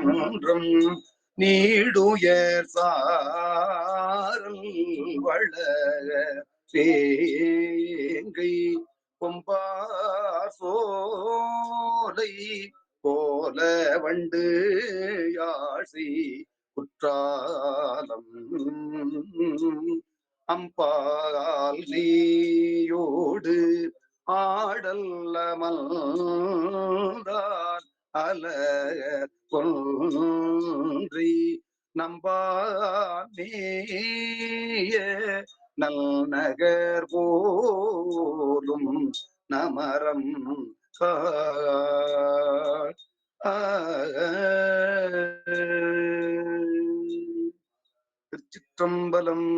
குன்றம் நீடுயர் சாரல் வளர சேங்கை கொம்பார் சோலை போல வண்டு யாழ்சி குற்றாலம் அம்பால் நீயோடு ஆடல்லமல்தான் அலர் கொன்றை நம்பானேய நல் நகர் போலும் நமரம் திருச்சிற்றம்பலம்.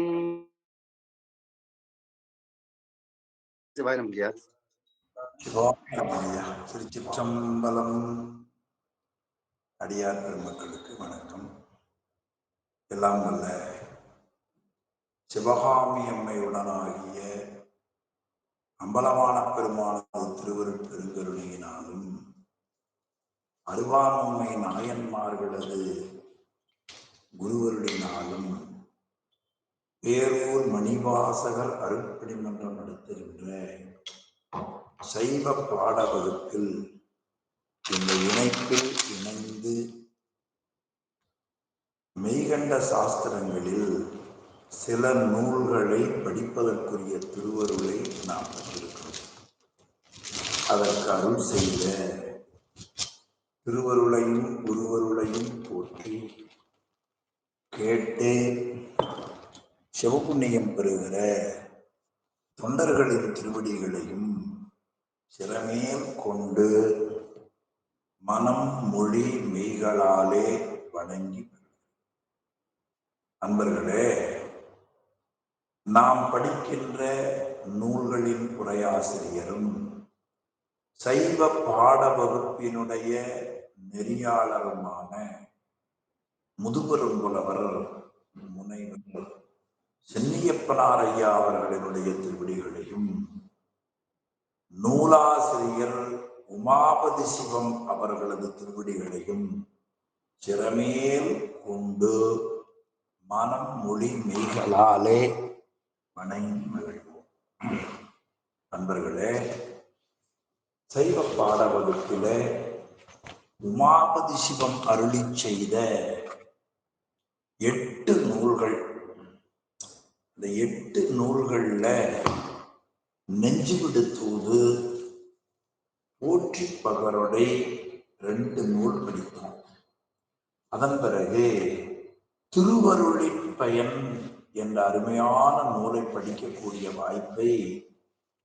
சிவாயம் ஐயா. திருச்சிற்றம்பலம். அடியார் பெருமக்களுக்கு வணக்கம். எல்லாம் வல்ல சிவகாமி அம்மையுடனாகிய அம்பலமான பெருமானது திருவருட் பெருங்கருணையினாலும் அருவானம்மை நாயன்மார்களது குருவருளினாலும் பேரூர் மணிவாசகர் அருட்பணி மன்றம் நடத்துகின்ற சைவ பாட வகுப்பில் இந்த இணைப்பில் இணைந்து மெய்கண்ட சாஸ்திரங்களில் சில நூல்களை படிப்பதற்குரிய திருவருளை நாம் பெற்றிருக்கிறோம். அதற்கு அருள் செய்த திருவருளையும் குருவருளையும் போற்றி கேட்டே சிவபுண்ணியம் பெறுகிற தொண்டர்களின் திருவடிகளையும் சிறமேல் கொண்டு மனம் மொழி மெய்களாலே வணங்கி. அன்பர்களே, நாம் படிக்கின்ற நூல்களின் உரையாசிரியரும் சைவ பாட வகுப்பினுடைய நெறியாளருமான முதுபெரும்புலவர் முனைவர் சென்னியப்பனார் ஐயா அவர்களினுடைய திருவடிகளையும் நூலாசிரியர் உமாபதி சிவம் அவர்களது திருவடிகளையும் சிறமேல் கொண்டு மனம் மொழி மெய்களாலே வணங்கி மகிழ்வோம். நண்பர்களே, சைவ பாட வகுப்பிலே உமாபதி சிவம் அருளி செய்த 8 நூல்கள். இந்த 8 நூல்கள்ல நெஞ்சுவிடு தூது, போற்றி பகருடை 2 நூல் படித்தோம். அதன் பிறகு திருவருளின் பயன் என்ற அருமையான நூலை படிக்கக்கூடிய வாய்ப்பை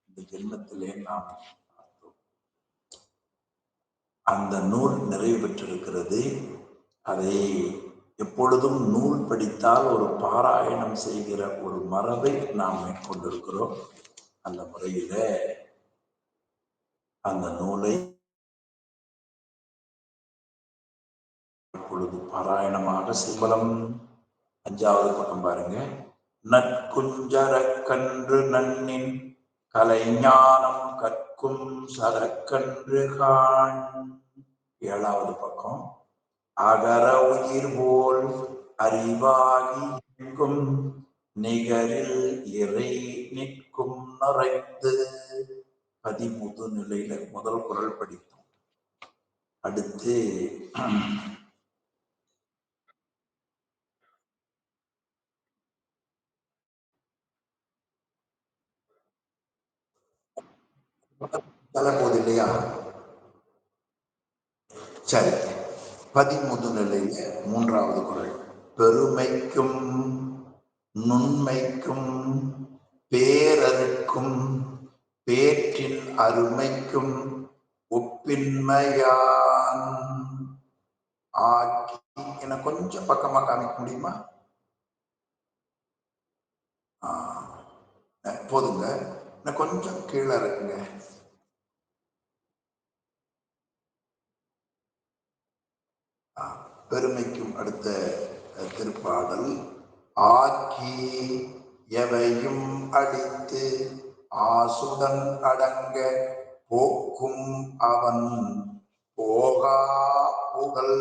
இந்த ஜென்மத்திலே நாம் பார்த்தோம். அந்த நூல் நிறைவு பெற்றிருக்கிறது. அதை எப்பொழுதும் நூல் படித்தால் ஒரு பாராயணம் செய்கிற ஒரு மரபை நாம் மேற்கொண்டிருக்கிறோம். அந்த முறையில அந்த நூலை இப்பொழுது பாராயணமாக சிம்பலம் 5வது பக்கம் பாருங்க. நற்குஞ்சரக்கன்று நன்னின் கலைஞானம் கற்கும் சரக்கன்று காண். 7வது பக்கம். அகர உயிர் போல் அறிவாகி நிற்கும் நிகரில் இறை நிற்கும் நிறைந்து. 13 நிலையில முதல் குறள் படித்தோம். அடுத்து போது இல்லையா? சரி, 13 நிலையில 3வது குறள். பெருமைக்கும் நுண்மைக்கும் பேரருக்கும் பேற்றின் அருமைக்கும் ஒப்பின்மையான் ஆக்கி. என்ன கொஞ்சம் பக்கமா காமிக்க முடியுமா? போதுங்க. கொஞ்சம் கீழே இருக்குங்க. பெருமைக்கும் அடுத்த திருப்பாடல். ஆக்கி எவையும் அடித்து ஆசுடன் அடங்க போக்கும் அவன் போகா புகழ்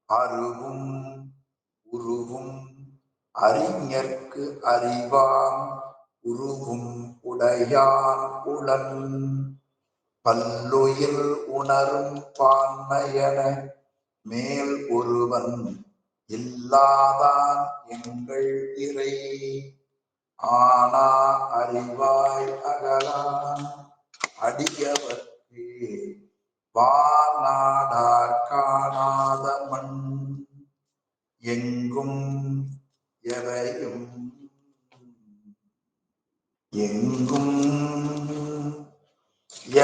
அருவும் உருவும் அறிஞர்க்கு அறிவாம் உருவும் உடையான் உளன் பல்லுயிர் உணரும் பான்மையன மேல் ஒருவன் இல்லாதான் எங்கள் இறை ஆனா அறிவாய் அகலான் அடியவர்க்கு வானாடார் காணாத மண் எங்கும் எவையும் எங்கும்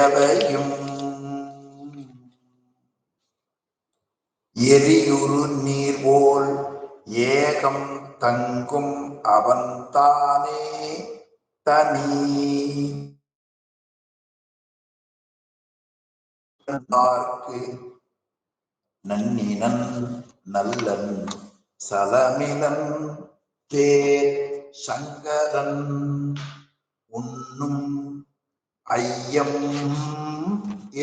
எவையும் எரியுறு நீர் போல் ஏகம் தங்கும் அவன் தானே தனி நன்னினன் நல்லன் சலமிலன் தேர் சங்கரன் உண்ணும் ஐயம்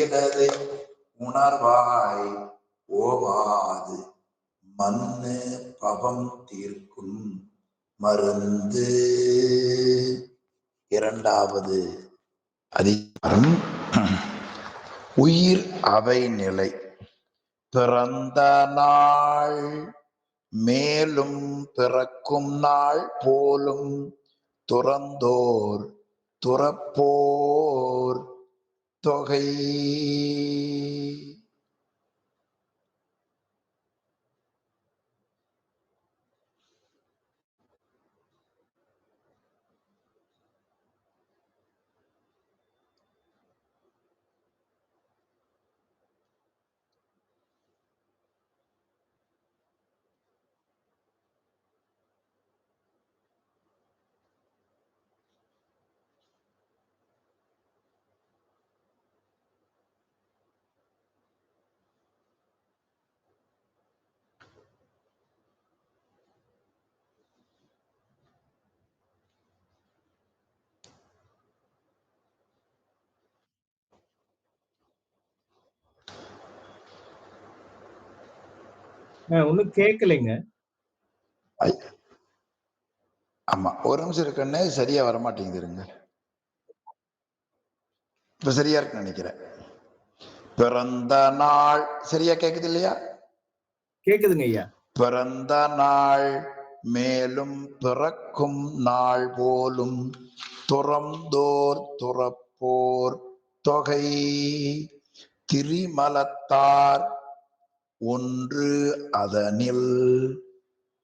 இடது உணர்வாய் ஓவாது மண்ணு பவம் தீர்க்கும் மருந்து. இரண்டாவது அதிகாரம் உயிர் அவை நிலை. பிறந்த நாள் மேலும் பிறக்கும் நாள் போலும் துறந்தோர் துறப்போர் தொகை. ஒன்னும் கேட்கலைங்க. ஆமா, ஒரு நிமிஷம் இருக்குன்னு சரியா வரமாட்டேங்குதுங்க. இப்ப சரியா இருக்குன்னு நினைக்கிறேன். பிறந்த நாள் சரியா கேக்குது இல்லையா? கேக்குதுங்க ஐயா. பிறந்த நாள் மேலும் பிறக்கும் நாள் போலும் துறந்தோர் துறப்போர் தொகை. திரிமலத்தார் ஒன்று அதனில்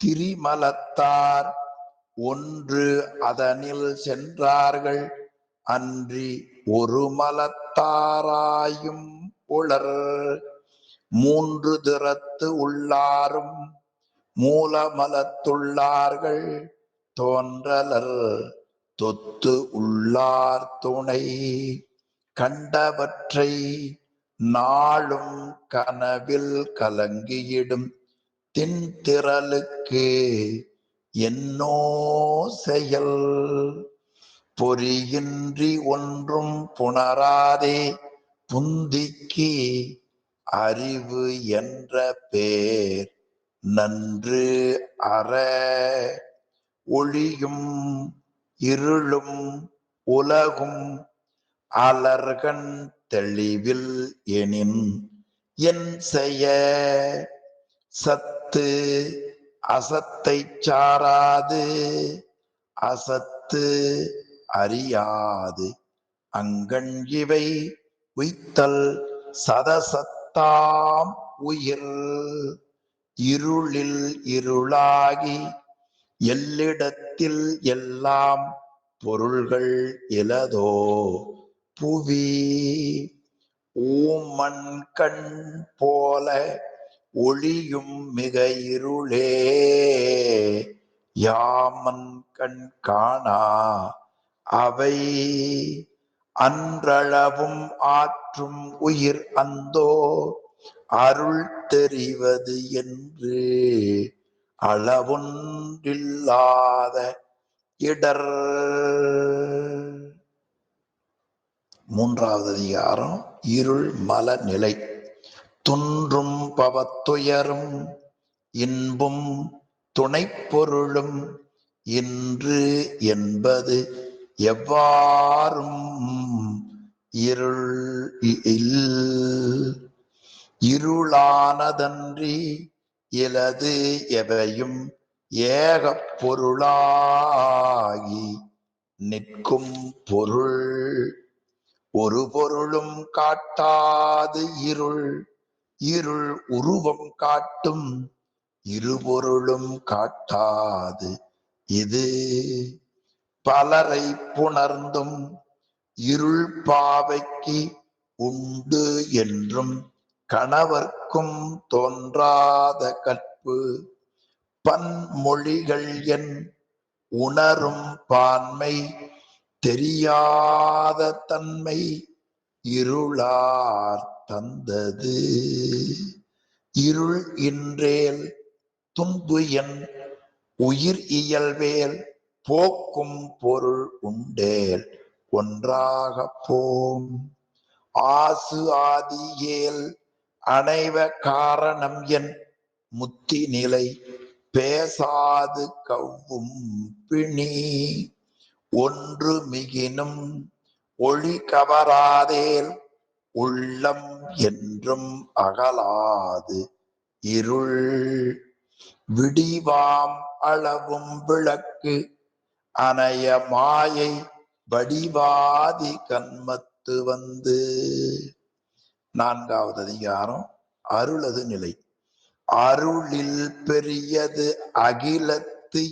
திரிமலத்தார் ஒன்று அதனில் சென்றார்கள் அன்றி ஒரு மலத்தாராயும் உளர். மூன்று திறத்து உள்ளாரும் மூலமலத்துள்ளார்கள் தோன்றலர் தொத்து உள்ளார் துணை. கண்டவற்றை நாளும் கனவில் கலங்கியிடும் தின்திரளுக்கு என்னோ செயல். பொறியின்றி ஒன்றும் புணராதே புந்திக்கு அறிவு என்ற பேர் நன்று அற. ஒளியும் இருளும் உலகும் அலர்கண் தெளிவில் எனின் என் செய்ய. சத்து அசத்தை சாராது அசத்து அறியாது அங்கண் இவை உய்த்தல் சதசத்தாம் உயிர். இருளில் இருளாகி எல்லிடத்தில் எல்லாம் பொருள்கள் இலதோ புவி. ஊமன் கண் போல ஒளியும் மிக இருளே யாமன் கண் காணா அவை. அன்றளவும் ஆற்றும் உயிர் அந்தோ அருள் தெரிவது என்று அளவொன்றில்லாத இடர். மூன்றாவது அதிகாரம் இருள் மல நிலை. துன்றும் பவத்துயரும் இன்பும் துணைப்பொருளும் இன்று என்பது எவ்வாறும் இருளானதன்றி இலது எவையும் ஏகப் பொருளாகி நிற்கும் பொருள். ஒரு பொருளும் காட்டாது இருள் உருவம் காட்டும் இருபொருளும் காட்டாது இது பலரை புணர்ந்தும் இருள் பாவைக்கு உண்டு என்றும் கணவர்க்கும் தோன்றாத கற்பு பன்மொழிகள் என் உணரும் பான்மை தெரியாத தன்மை இருளார் தந்தது. இருள் இன்றேல் துன்பு என் உயிர் இயல்வேல் போக்கும் பொருள் உண்டேல் ஒன்றாக போம். ஆசு ஆதியேல் அனைவ காரணம் என் முத்தி நிலை பேசாது கவ்வும் பிணி ஒன்று மிகினும் ஒளி கவராதேல் உள்ளம் என்றும் அகலாது இருள். விடிவாம் அளவும் விளக்கு அனைய மாயை வடிவாதி கண்மத்து வந்து. 4வது அதிகாரம் அருளது நிலை. அருளில் பெரியது அகிலத்து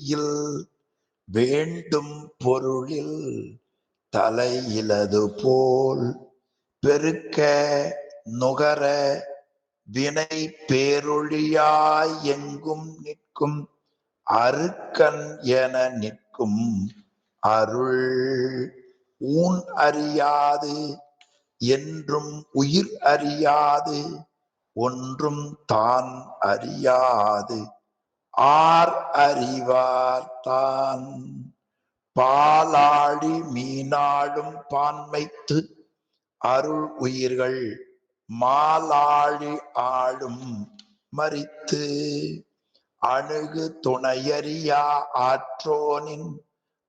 வேண்டும் பொருளில் தலையிலது போல் பெருக்க நுகர வினை பேரொழியாய் எங்கும் நிற்கும் அருக்கன் என நிற்கும் அருள். ஊன் அறியாது என்றும் உயிர் அறியாது ஒன்றும் தான் அறியாது ஆர் அறிவார் தான். பாலாழி மீனாளும் பான்மைத்து அருள் உயிர்கள் மாலாழி ஆளும் மரித்து அணுகு துணையறியா ஆற்றோனின்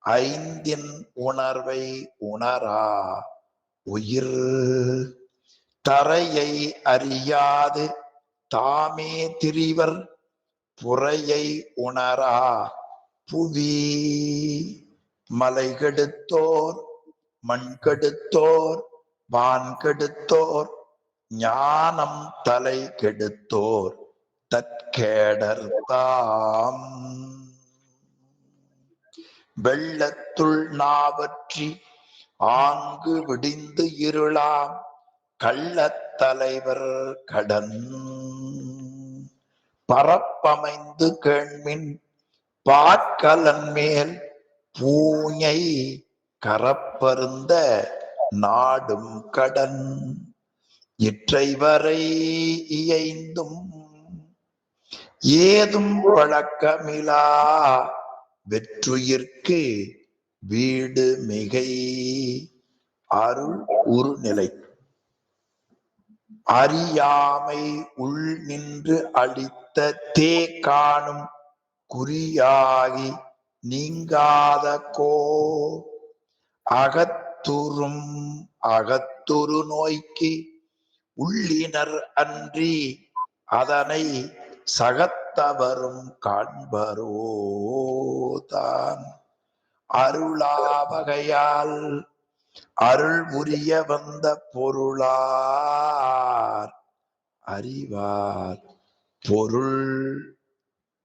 ஐந்தின் உணர்வை உணரா உயிர். தரையை அறியாது தாமே திரிவர் புறையை உணரா புவி. மலை கெடுத்தோர் மண் கெடுத்தோர் வான் கெடுத்தோர் ஞானம் தலை கெடுத்தோர் தற்கேடர் தாம். வெள்ளத்துள் நாவற்றி ஆங்கு விடிந்து இருளாம் கள்ளத் தலைவர் கடன் பரப்பமைந்து கேண்மின் பாற்கலன் மேல் பூஞை கரப்பருந்த நாடும் கடன். இற்றைவரை இயைந்தும் ஏதும் பழக்கமிலா வெற்றுயிர்க்கு வீடு மிகை. அருள் உருநிலை. அறியாமை உள் நின்று அளித்த தே காணும் குறியாகி நீங்காத கோ அகத்துரு நோய்க்கு உள்ளினர் அன்றி அதனை சகத்தவரும் காண்பரோதான். அருளாவகையால் அருள் புரிய வந்த பொருளார் அறிவார் பொருள்.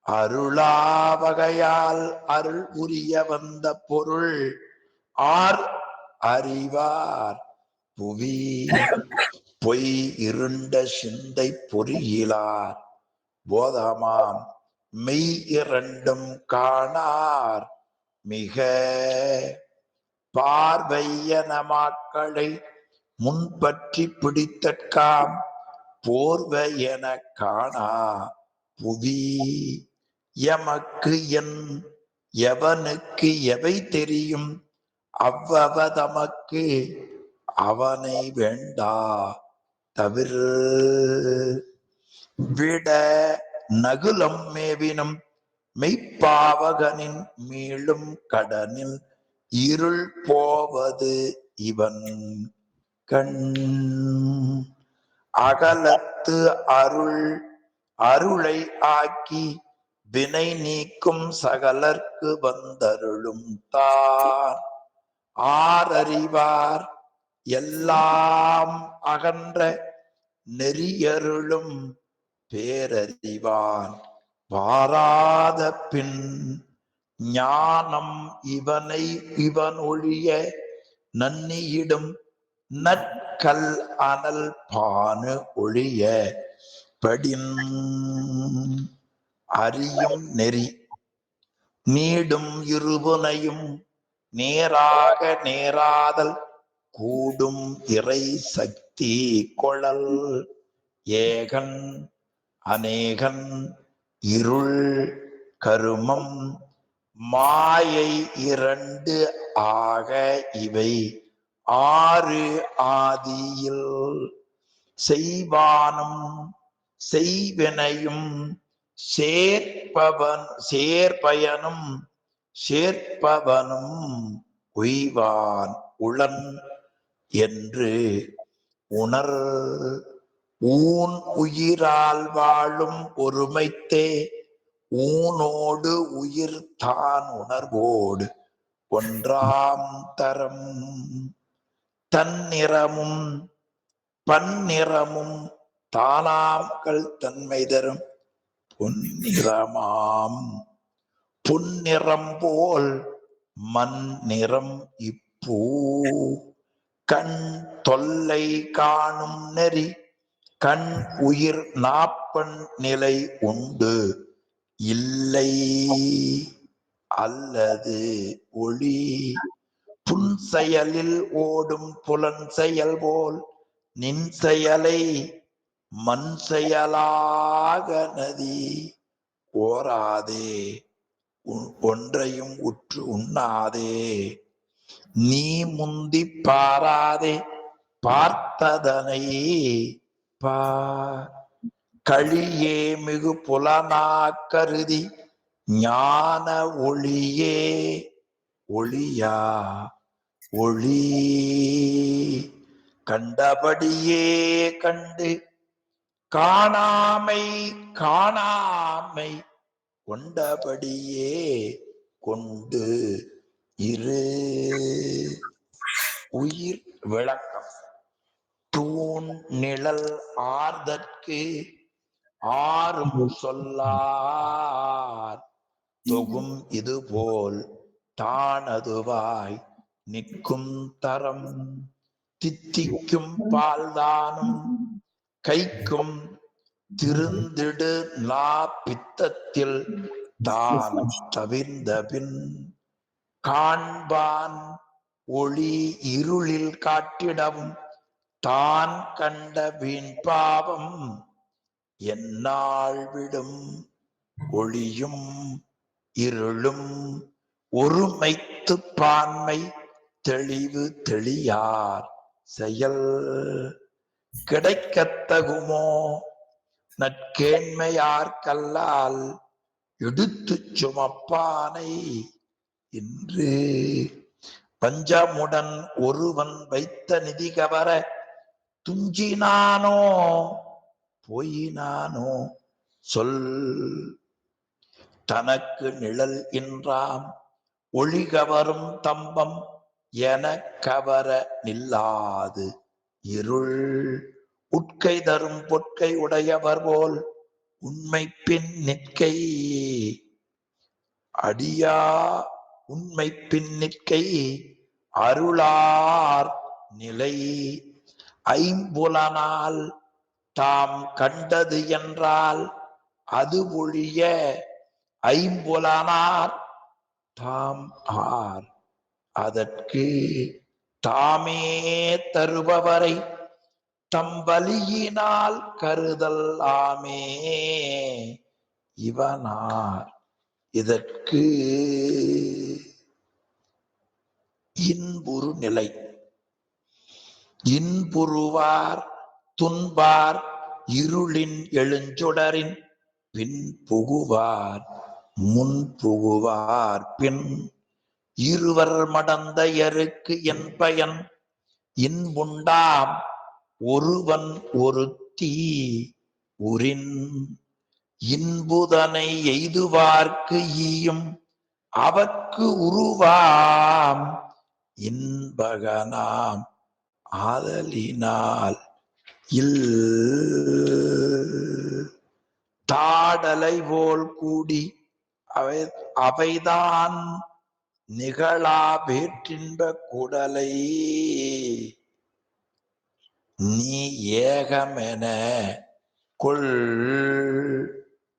அருளாவகையால் அருள் புரிய வந்த பொருள் ஆர் அறிவார் புவி. பொய் இருண்ட சிந்தை பொறியிலார் போதமாம் மெய் இரண்டும் காணார் மிக. பார்வையன மாக்களை முன்பற்றி பிடித்தற்காம் போர்வையென காணா புவி. எமக்கு என் எவனுக்கு எவை தெரியும் அவ்வவ தமக்கு அவனை வேண்டா தவிர விட நகுலம் மேவினும் மெய்ப்பாவகனின் மீளும் கடனில் இருள் போவது இவன் கண் அகலத்து அருளை ஆக்கி வினை நீக்கும் சகலர்க்கு வந்தருளும் தான் ஆரறிவார் எல்லாம் அகன்ற நெறியருளும் பேரறிவான் வாராத பின் ஞானம் இவன் ஒழிய நன்னியிடும் நற்கல் அனல் பானு ஒழிய படின் அறியும் நெறி நீடும் இருபுனையும் நேராக நேராதல் கூடும் இறை சக்தி கொளல் ஏகன் அநேகன் இருள் கருமம் மாயை இரண்டு ஆக இவை ஆறு ஆதியில் செய்வானும் செய்வினையும் சேர்ப்பயனும் சேர்ப்பவனும் உய்வான் உளன் என்று உணர் ஊன் உயிரால் வாழும் ஒருமைத்தே ஊனோடு உயிர் தான் உணர்வோடு ஒன்றாம் தரம் தன்னிறமும் பன்னிறமும் தானாம்கள் தன்மை தரும் பொன்னிறமாம் புன்னிறம் போல் மண் நிறம் இப்பூ கண் தொல்லை காணும் நெறி கண் உயிர் நாப்பன் நிலை உண்டு இல்லை அல்லது ஒளி புன்செயலில் ஓடும் புலன் செயல் போல் நின் செயலை மண் செயலாக நதி ஓராதே ஒன்றையும் உற்று உண்ணாதே நீ முந்தி பாராதே பார்த்ததனை கழியே மிகு புலனா கருதி ஞான ஒளியே ஒளியா ஒளி கண்டபடியே கண்டு காணாமை காணாமை கொண்டபடியே கொண்டு இரு உயிர் விளக்கம் தூண் நிழல் ஆர்தற்கு ஆறும் சொல்லார் தொகும் இதுபோல் தானதுவாய் நிற்கும் தரம் தித்திக்கும் பால்தானும் கைக்கும் திருந்திடு நா பித்தத்தில் தான் தவிர்ந்தபின் காண்பான் ஒளி இருளில் காட்டிடவும் தான் கண்ட வீண் பாவம் எந்நாள் விடும் ஒளியும் இருளும் ஒருமைத்து பான்மை தெளிவு தெளியார் செயல் கிடைக்கத்தகுமோ நற்கேண்மையார் கல்லால் எடுத்து சுமப்பானை என்று பஞ்சமுடன் ஒருவன் வைத்த நிதி கவர துஞ்சினானோ போயினானோ சொல் தனக்கு நிழல் இன்றாம் ஒளி கவரும் தம்பம் என கவர நில்லாது இருள் உட்கை தரும் பொற்கை உடையவர் போல் உண்மை பின் நிற்கை அடியா உண்மை பின் நிற்கை அருளார் நிலை ஐம்புலனால் தாம் கண்டது என்றால் அது ஒழிய ஐம்புலனார் தாம் ஆர் அதற்கு தாமே தருபவரை தம்பலியினால் கருதல் ஆமே இவனார் இதற்கு இன்புறு நிலை இன்புறுவார் துன்பார் இருளின் எழுஞ்சுடரின் பின் புகுவார் முன் புகுவார் பின் இருவர் மடந்தையருக்கு என் பயன் இன்புண்டாம் ஒருவன் ஒருத்தி உரின் இன்புதனை எய்துவார்க்கு ஈயும் அவர்க்கு உருவாம் இன்பகனாம் ஆதலினால் தாடலை போல் கூடி அவைதான் நிகழா வேற்றின்ப குடலை நீ ஏகமென கொள்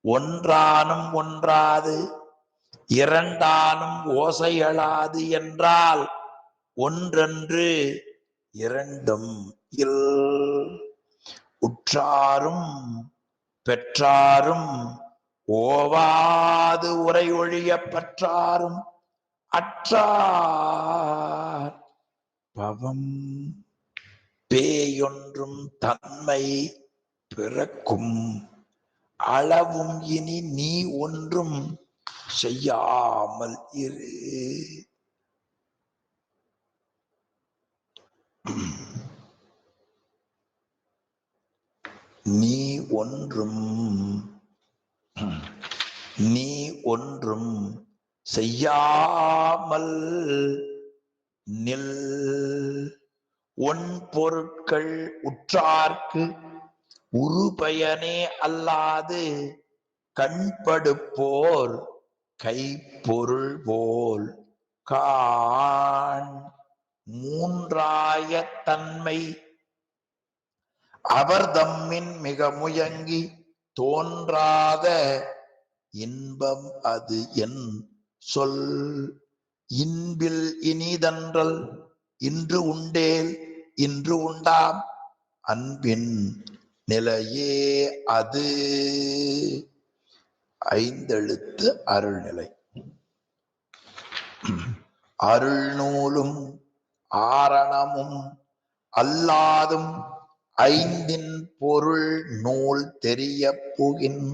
ஒன்றானும் ஒன்றாது இரண்டானும் ஓசையளாது என்றால் ஒன்றென்று இரண்டும் இல் உற்றாரும் பெற்றாரும் ஓவாது உரை ஒழிய பற்றாரும் அற்றார் பவம் பேயொன்றும் தன்மை பிறக்கும் அளவும் இனி நீ ஒன்றும் செய்யாமல் இரு. நீ ஒன்றும் செய்யாமல் நில். ஒன் பொருட்கள் உற்றார்க்கு உருபயனே அல்லாது கண்படுப்போர் கைப்பொருள் போல் காண். மூன்றாய தன்மை அவர் தம்மின் மிக முயங்கி தோன்றாத இன்பம் அது என் சொல். இன்பில் இனிதன்றல் இன்று உண்டேல் இன்று உண்டாம் அன்பின் நிலையே அது. ஐந்தெழுத்து அருள்நிலை. அருள் நூலும் ஆரணமும் அல்லாதும் ஐந்தின் பொருள் நூல் தெரிய புகின்.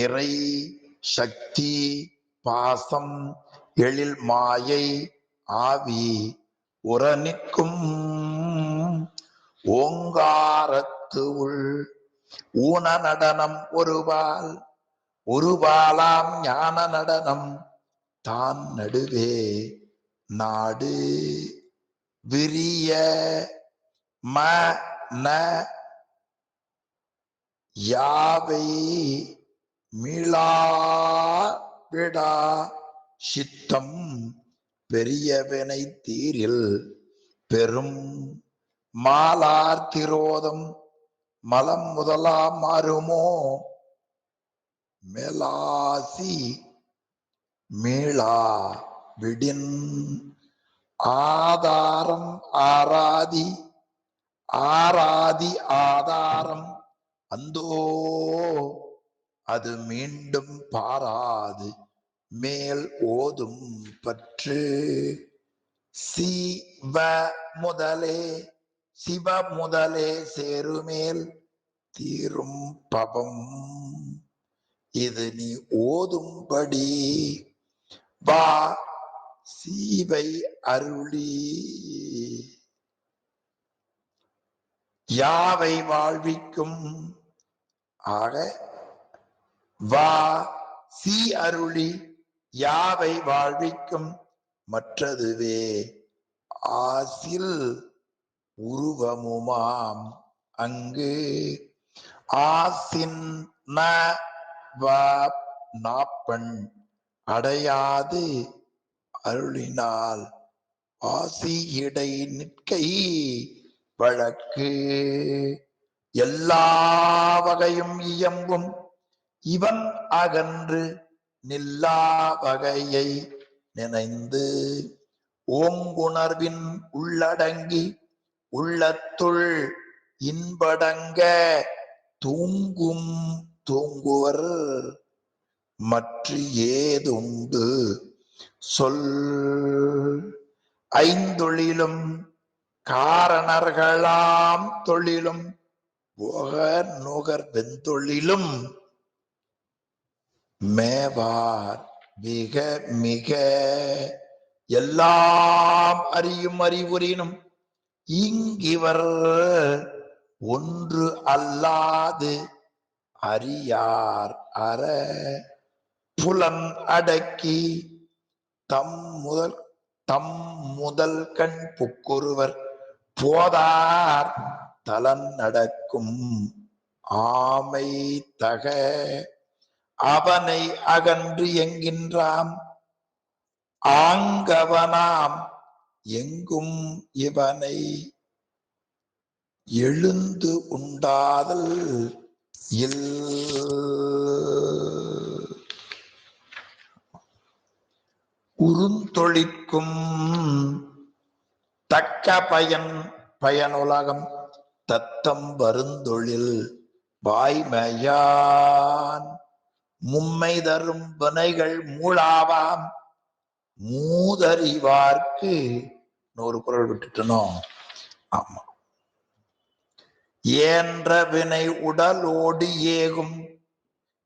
இறை சக்தி பாசம் எழில் மாயை ஆவி உரநிற்கும் ஓங்காரத்து உள் ஊன நடனம் ஒருபாலாம் ஞான நடனம் தான் நடுவே நாடு விரிய மன யாவை மீளா விடா சித்தம் பெரியவனை தீரில் பெரும் மாலார் திரோதம் மலம் முதலாம் மாறுமோ மேலாசி மீளா விடின். ஆதாரம் ஆராதி ஆதாரம் அந்தோ அது மீண்டும் பாராது மேல் ஓதும் பற்று. சிவ முதலே சேருமேல் தீரும் பவம் இது நீ ஓதும்படி வா சீவை அருளி. யாவை வாழ்விக்கும் ஆக வா சி அருளி யாவை வாழ்விக்கும் மற்றதுவே ஆசில் உருவமுமாம் அங்கு. ஆசின் நாப்பண் அடையாது அருளினால் ஆசி இடை நிற்கை வழக்கு. எல்லா வகையும் இயம்பும் இவன் அகன்று நில்லா வகையை நினைந்து ஓங்குணர்வின் உள்ளடங்கி உள்ளத்துள் இன்படங்க தூங்குவர் மற்ற ஏதுண்டு சொல். ஐந்தொழிலும் காரணர்களாம் தொழிலும் போக நுகர் வெந்தொழிலும் மேவார் மிக மிக எல்லாம் அறியும் அறிவுறினும் இங்கிவர் ஒன்று அல்லாது அறியார் அற புலன் அடக்கி தம் முதல் கண் புக்குருவர் போதார் தலன் நடக்கும் ஆமை தக அவனை அகன்று என்கின்றாம் ஆங்கவனாம் எங்கும் இவனை எழுந்து உண்டாதல் உருந்தொழிக்கும் தக்க பயனுலகம் தத்தம் வருந்தொழில் வாய்மையான் மும்மை தரும் வினைகள் மூளாவாம் மூதறிவார்க்கு ஒரு குரல் விட்டுட்டனோ. ஆமா. ஏன்ற வினை உடலோடு ஏகும்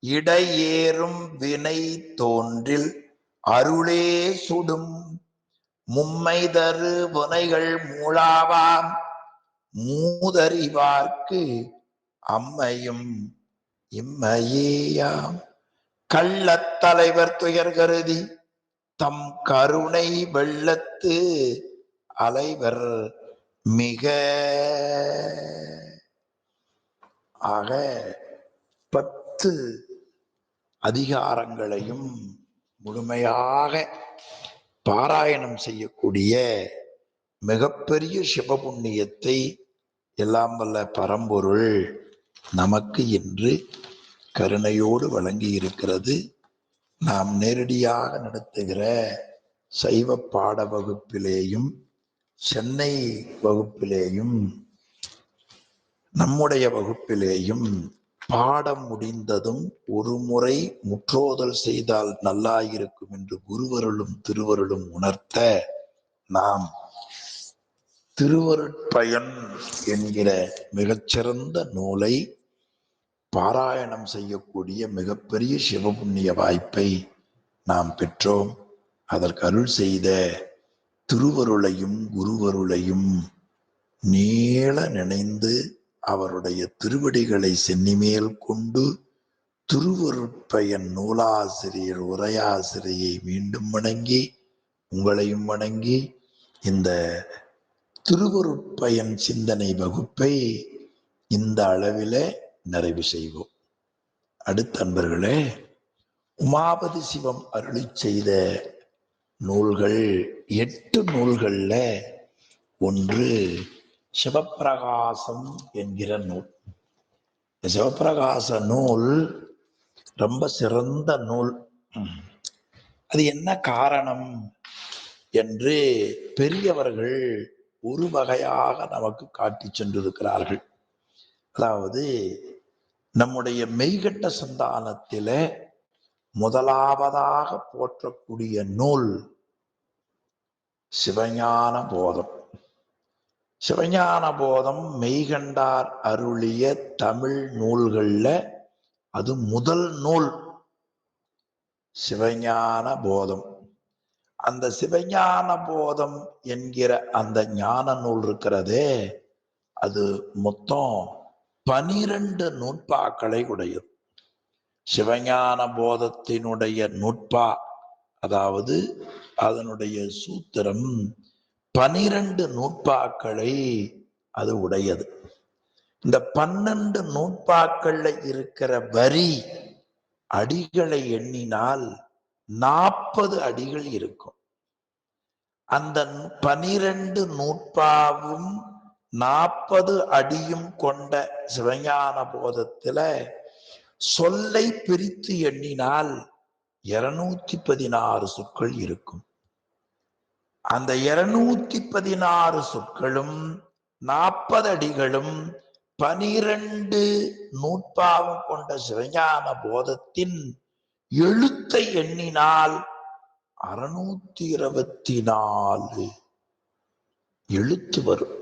இடையேறும் வினை தோன்றில் அருளே சுடும் மும்மை தரு வினைகள் மூளாவாம் மூதறிவார்க்கு அம்மையும் இம்மையேயாம். கள்ளத் தலைவர் துயர் கருதி தம் கருணை வெள்ளத்து அலைவர் மிக ஆக 10 அதிகாரங்களையும் முழுமையாக பாராயணம் செய்யக்கூடிய மிகப்பெரிய சிவபுண்ணியத்தை எல்லாம் வல்ல பரம்பொருள் நமக்கு இன்று கருணையோடு வழங்கி இருக்கிறது. நாம் நேரடியாக நடத்துகிற சைவ பாட வகுப்பிலேயும் சென்னை வகுப்பிலேயும் நம்முடைய வகுப்பிலேயும் பாடம் முடிந்ததும் ஒரு முறை முற்றோதல் செய்தால் நல்லாயிருக்கும் என்று குருவருளும் திருவருளும் உணர்த்த நாம் திருவருட்பயன் என்கிற மிகச்சிறந்த நூலை பாராயணம் செய்யக்கூடிய மிகப்பெரிய சிவபுண்ணிய வாய்ப்பை நாம் பெற்றோம். அதற்கு அருள் செய்த திருவருளையும் குருவருளையும் நீள நினைந்து அவருடைய திருவடிகளை சென்னிமேல் கொண்டு திருவருட்பயன் நூலாசிரியர் உரையாசிரியை மீண்டும் வணங்கி உங்களையும் வணங்கி இந்த திருவருட்பயன் சிந்தனை வகுப்பை இந்த அளவில நிறைவு செய்வோம். அடுத்த அன்பர்களே, உமாபதி சிவம் அருளி செய்த நூல்கள் 8 நூல்கள்ல ஒன்று சிவப்பிரகாசம் என்கிற நூல். சிவப்பிரகாச நூல் ரொம்ப சிறந்த நூல். அது என்ன காரணம் என்று பெரியவர்கள் ஒரு வகையாக நமக்கு காட்டி சென்றிருக்கிறார்கள். அதாவது நம்முடைய மெய்கண்ட சந்தானத்தில முதலாவதாக போற்றக்கூடிய நூல் சிவஞான போதம். சிவஞான போதம் மெய்கண்டார் அருளிய தமிழ் நூல்கள்ல அது முதல் நூல் சிவஞான போதம். அந்த சிவஞான போதம் என்கிற அந்த ஞான நூல் இருக்கிறதே, அது மொத்தம் 12 நூற்பாக்களை உடையது. சிவஞான போதத்தினுடைய நூற்பா, அதாவது அதனுடைய சூத்திரம் 12 நூற்பாக்களை அது உடையது. இந்த 12 நூற்பாக்கள்ல இருக்கிற வரி அடிகளை எண்ணினால் 40 அடிகள் இருக்கும். அந்த 12 நூற்பாவும் 40 அடியும் கொண்ட சிவஞான போதத்துல சொல்லை பிரித்து எண்ணினால் 216 சொற்கள் இருக்கும். அந்த 216 சொற்களும் 40 அடிகளும் 12 நூற்பாவும் கொண்ட சிவஞான போதத்தின் எழுத்தை எண்ணினால் 624 எழுத்து வரும்.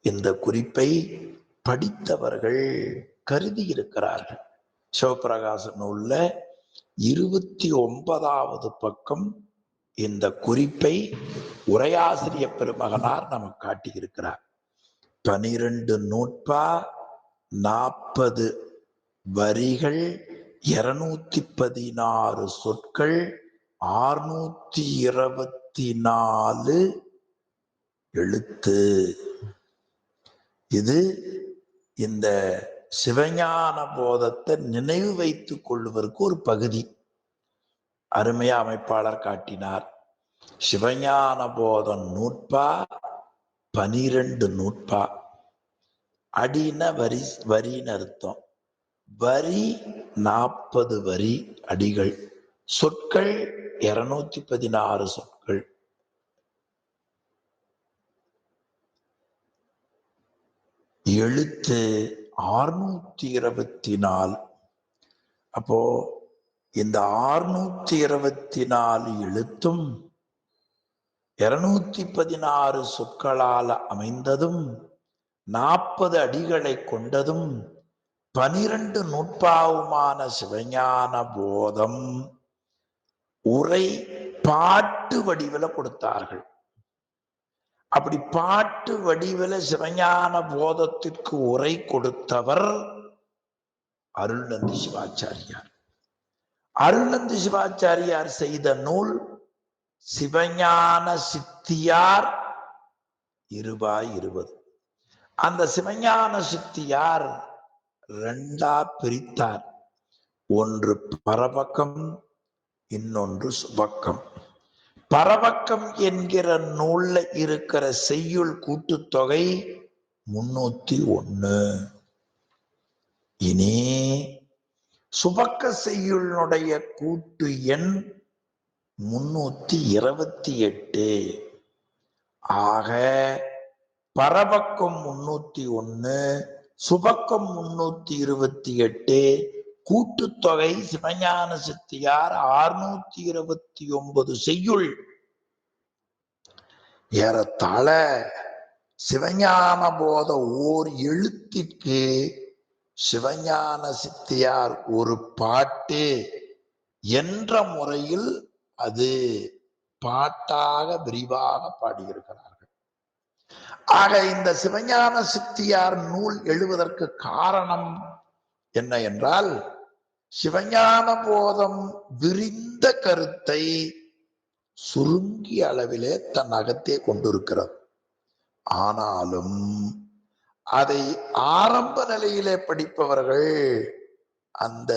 இந்த குறிப்பை படித்தவர்கள் கருதி இருக்கிறார்கள். சிவப்பிரகாச நூல்ல 29வது பக்கம் இந்த குறிப்பை உரையாசிரிய பெருமகனார் நமக்கு காட்டியிருக்கிறார். 12 நூற்பா, 40 வரிகள், 216 சொற்கள், 624 எழுத்து. இது இந்த சிவஞான போதத்தை நினைவு வைத்துக் கொள்வதற்கு ஒரு பகுதி அருமையா அமைப்பாளர் காட்டினார். சிவஞான போதம் நூற்பா, 12 நூற்பா. அடின வரின்னு அர்த்தம். வரி 40 வரி அடிகள், சொற்கள் 216 சொற்கள். எழுத்து 624. அப்போ இந்த 624 எழுத்தும் 216 சொற்களால் அமைந்ததும் 40 அடிகளை கொண்டதும் 12 நூற்பாவுமான சிவஞான போதம் உரை பாட்டு வடிவில கொடுத்தார்கள். அப்படி பாட்டு வடிவில சிவஞான போதத்திற்கு உரை கொடுத்தவர் அருள்நந்தி சிவாச்சாரியார். அருள்நந்தி சிவாச்சாரியார் செய்த நூல் சிவஞான சித்தியார் 20. அந்த சிவஞான சித்தியார் 2ஆ பிரித்தார். ஒன்று பரபக்கம், இன்னொன்று சுபக்கம். பரபக்கம் என்கிற நூல்ல இருக்கிற செய்யுள் கூட்டுத்தொகை 301. இனி சுபக்க செய்யுளுடைய கூட்டு எண் 328. ஆக பரபக்கம் 301, சுபக்கம் 328, கூட்டுத்தொகை சிவஞான சித்தியார் 629 செய்யுள். ஏறத்தாழ சிவஞான போத ஓர் எழுத்திற்கு சிவஞான சித்தியார் ஒரு பாட்டு என்ற முறையில் அது பாட்டாக விரிவாக பாடியிருக்கிறார்கள். ஆக இந்த சிவஞான சித்தியார் நூல் எழுவதற்கு காரணம் என்ன என்றால், சிவஞான போதம் விரிந்த கருத்தை சுருங்கிய அளவிலே தன் அகத்தே கொண்டிருக்கிறது. ஆனாலும் அதை ஆரம்ப நிலையிலே படிப்பவர்கள் அந்த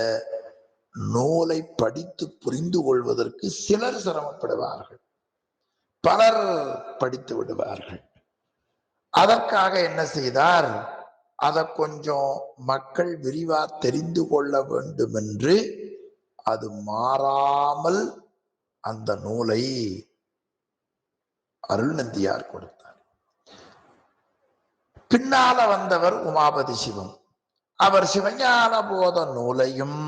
நூலை படித்து புரிந்து கொள்வதற்கு சிலர் சிரமப்படுவார்கள், பலர் படித்து விடுவார்கள். அதற்காக என்ன செய்தார், அதை கொஞ்சம் மக்கள் விரிவா தெரிந்து கொள்ள வேண்டும் என்று அது மாறாமல் அந்த நூலை அருள்நந்தியார் கொடுத்தார். பின்னால வந்தவர் உமாபதி சிவம். அவர் சிவஞான போத நூலையும்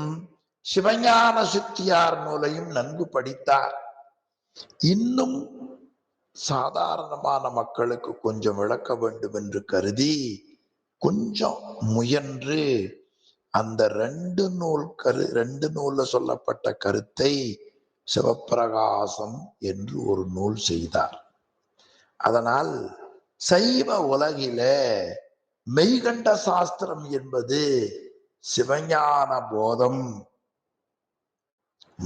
சிவஞான சித்தியார் நூலையும் நன்கு படித்தார். இன்னும் சாதாரணமான மக்களுக்கு கொஞ்சம் விளக்க வேண்டும் என்று கருதி கொஞ்சம் முயன்று அந்த 2 நூல்ல சொல்லப்பட்ட கருத்தை சிவப்பிரகாசம் என்று ஒரு நூல் செய்தார். அதனால் சைவ உலகில மெய்கண்ட சாஸ்திரம் என்பது சிவஞான போதம்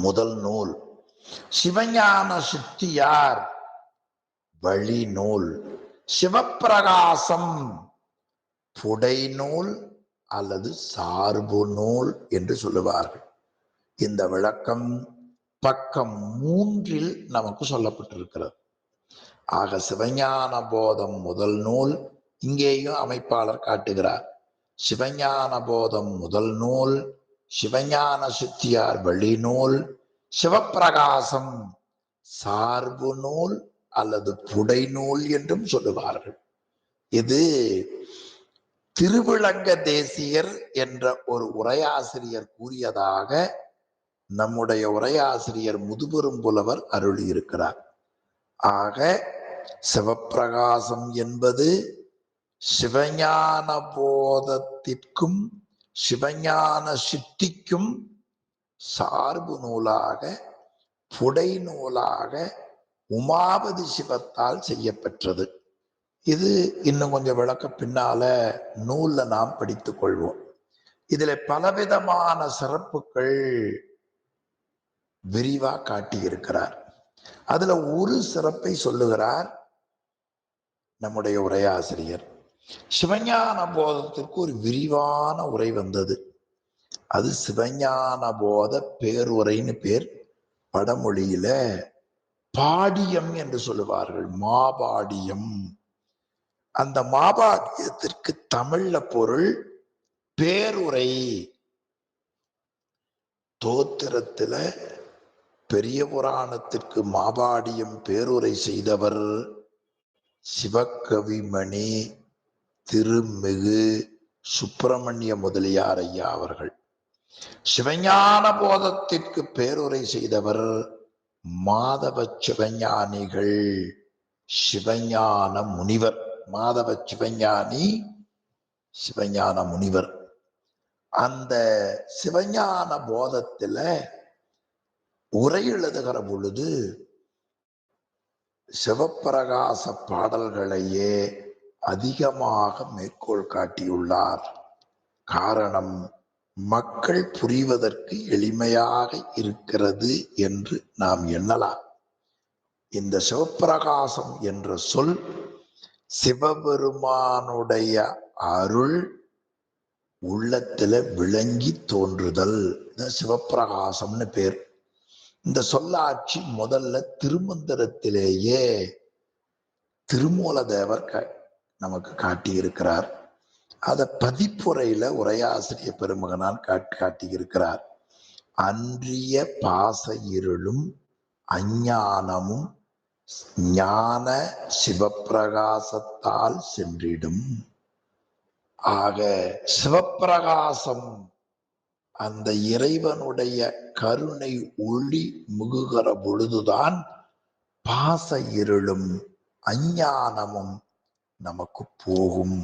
முதல் நூல், சிவஞான சித்தியார் வழி நூல், சிவப்பிரகாசம் புடை நூல் அல்லது சார்பு நூல் என்று சொல்லுவார்கள். இந்த விளக்கம் பக்கம் 3 நமக்கு சொல்லப்பட்டிருக்கிறது. ஆக சிவஞான போதம் முதல் நூல், இங்கேயும் அமைப்பாளர் காட்டுகிறார். சிவஞான போதம் முதல் நூல், சிவஞான சித்தியார் வழி நூல், சிவப்பிரகாசம் சார்பு நூல் அல்லது புடை நூல் என்றும் சொல்லுவார்கள். இது திருவிளங்க தேசியர் என்ற ஒரு உரையாசிரியர் கூறியதாக நம்முடைய உரையாசிரியர் முதுபெரும் புலவர் அருளியிருக்கிறார். ஆக சிவப்பிரகாசம் என்பது சிவஞான போதத்திற்கும் சிவஞான சித்திக்கும் சார்பு நூலாக புடை நூலாக உமாபதி சிவத்தால் செய்யப்பெற்றது. இது இன்னும் கொஞ்சம் விளக்க பின்னால நூல்ல நாம் படித்துக் கொள்வோம். இதுல பலவிதமான சிறப்புகள் விரிவா காட்டி இருக்கிறார். அதுல ஒரு சிறப்பை சொல்லுகிறார் நம்முடைய உரையாசிரியர். சிவஞான போதத்திற்கு ஒரு விரிவான உரை வந்தது. அது சிவஞான போத பேருரைன்னு பேர். வடமொழியில பாடியம் என்று சொல்லுவார்கள், மாபாடியம். அந்த மாபாடியத்திற்கு தமிழ்ல பொருள் பேருரை. தோத்திரத்துல பெரிய புராணத்திற்கு மாபாடியம் பேருரை செய்தவர் சிவகவிமணி திருமிகு சுப்பிரமணிய முதலியார் ஐயா அவர்கள். சிவஞான போதத்திற்கு பேருரை செய்தவர் மாதவ சிவஞானிகள், சிவஞான முனிவர். மாதவ சிவஞானி, சிவஞான முனிவர். அந்த சிவஞான போதத்துல உரை எழுதுகிற பொழுது சிவப்பிரகாச பாடல்களையே அதிகமாக மேற்கோள் காட்டியுள்ளார். காரணம், மக்கள் புரிவதற்கு எளிமையாக இருக்கிறது என்று நாம் எண்ணலாம். இந்த சிவப்பிரகாசம் என்ற சொல் சிவபெருமானுடைய அருள் உள்ளத்துல விளங்கி தோன்றுதல், சிவப்பிரகாசம்னு பேர். இந்த சொல்லாட்சி முதல்ல திருமந்திரத்திலேயே திருமூல தேவர் நமக்கு காட்டியிருக்கிறார். அதை பதிப்புரையில உரையாசிரிய பெருமகனால் காட்டியிருக்கிறார். அன்றிய பாச இருளும் அஞ்ஞானமும் ஞான சிவப்பிரகாசத்தால் சென்றிடும். ஆக சிவப்பிரகாசம், அந்த இறைவனுடைய கருணை ஒளி முகுகிற பொழுதுதான் பாச இருளும் அஞ்ஞானமும் நமக்கு போகும்.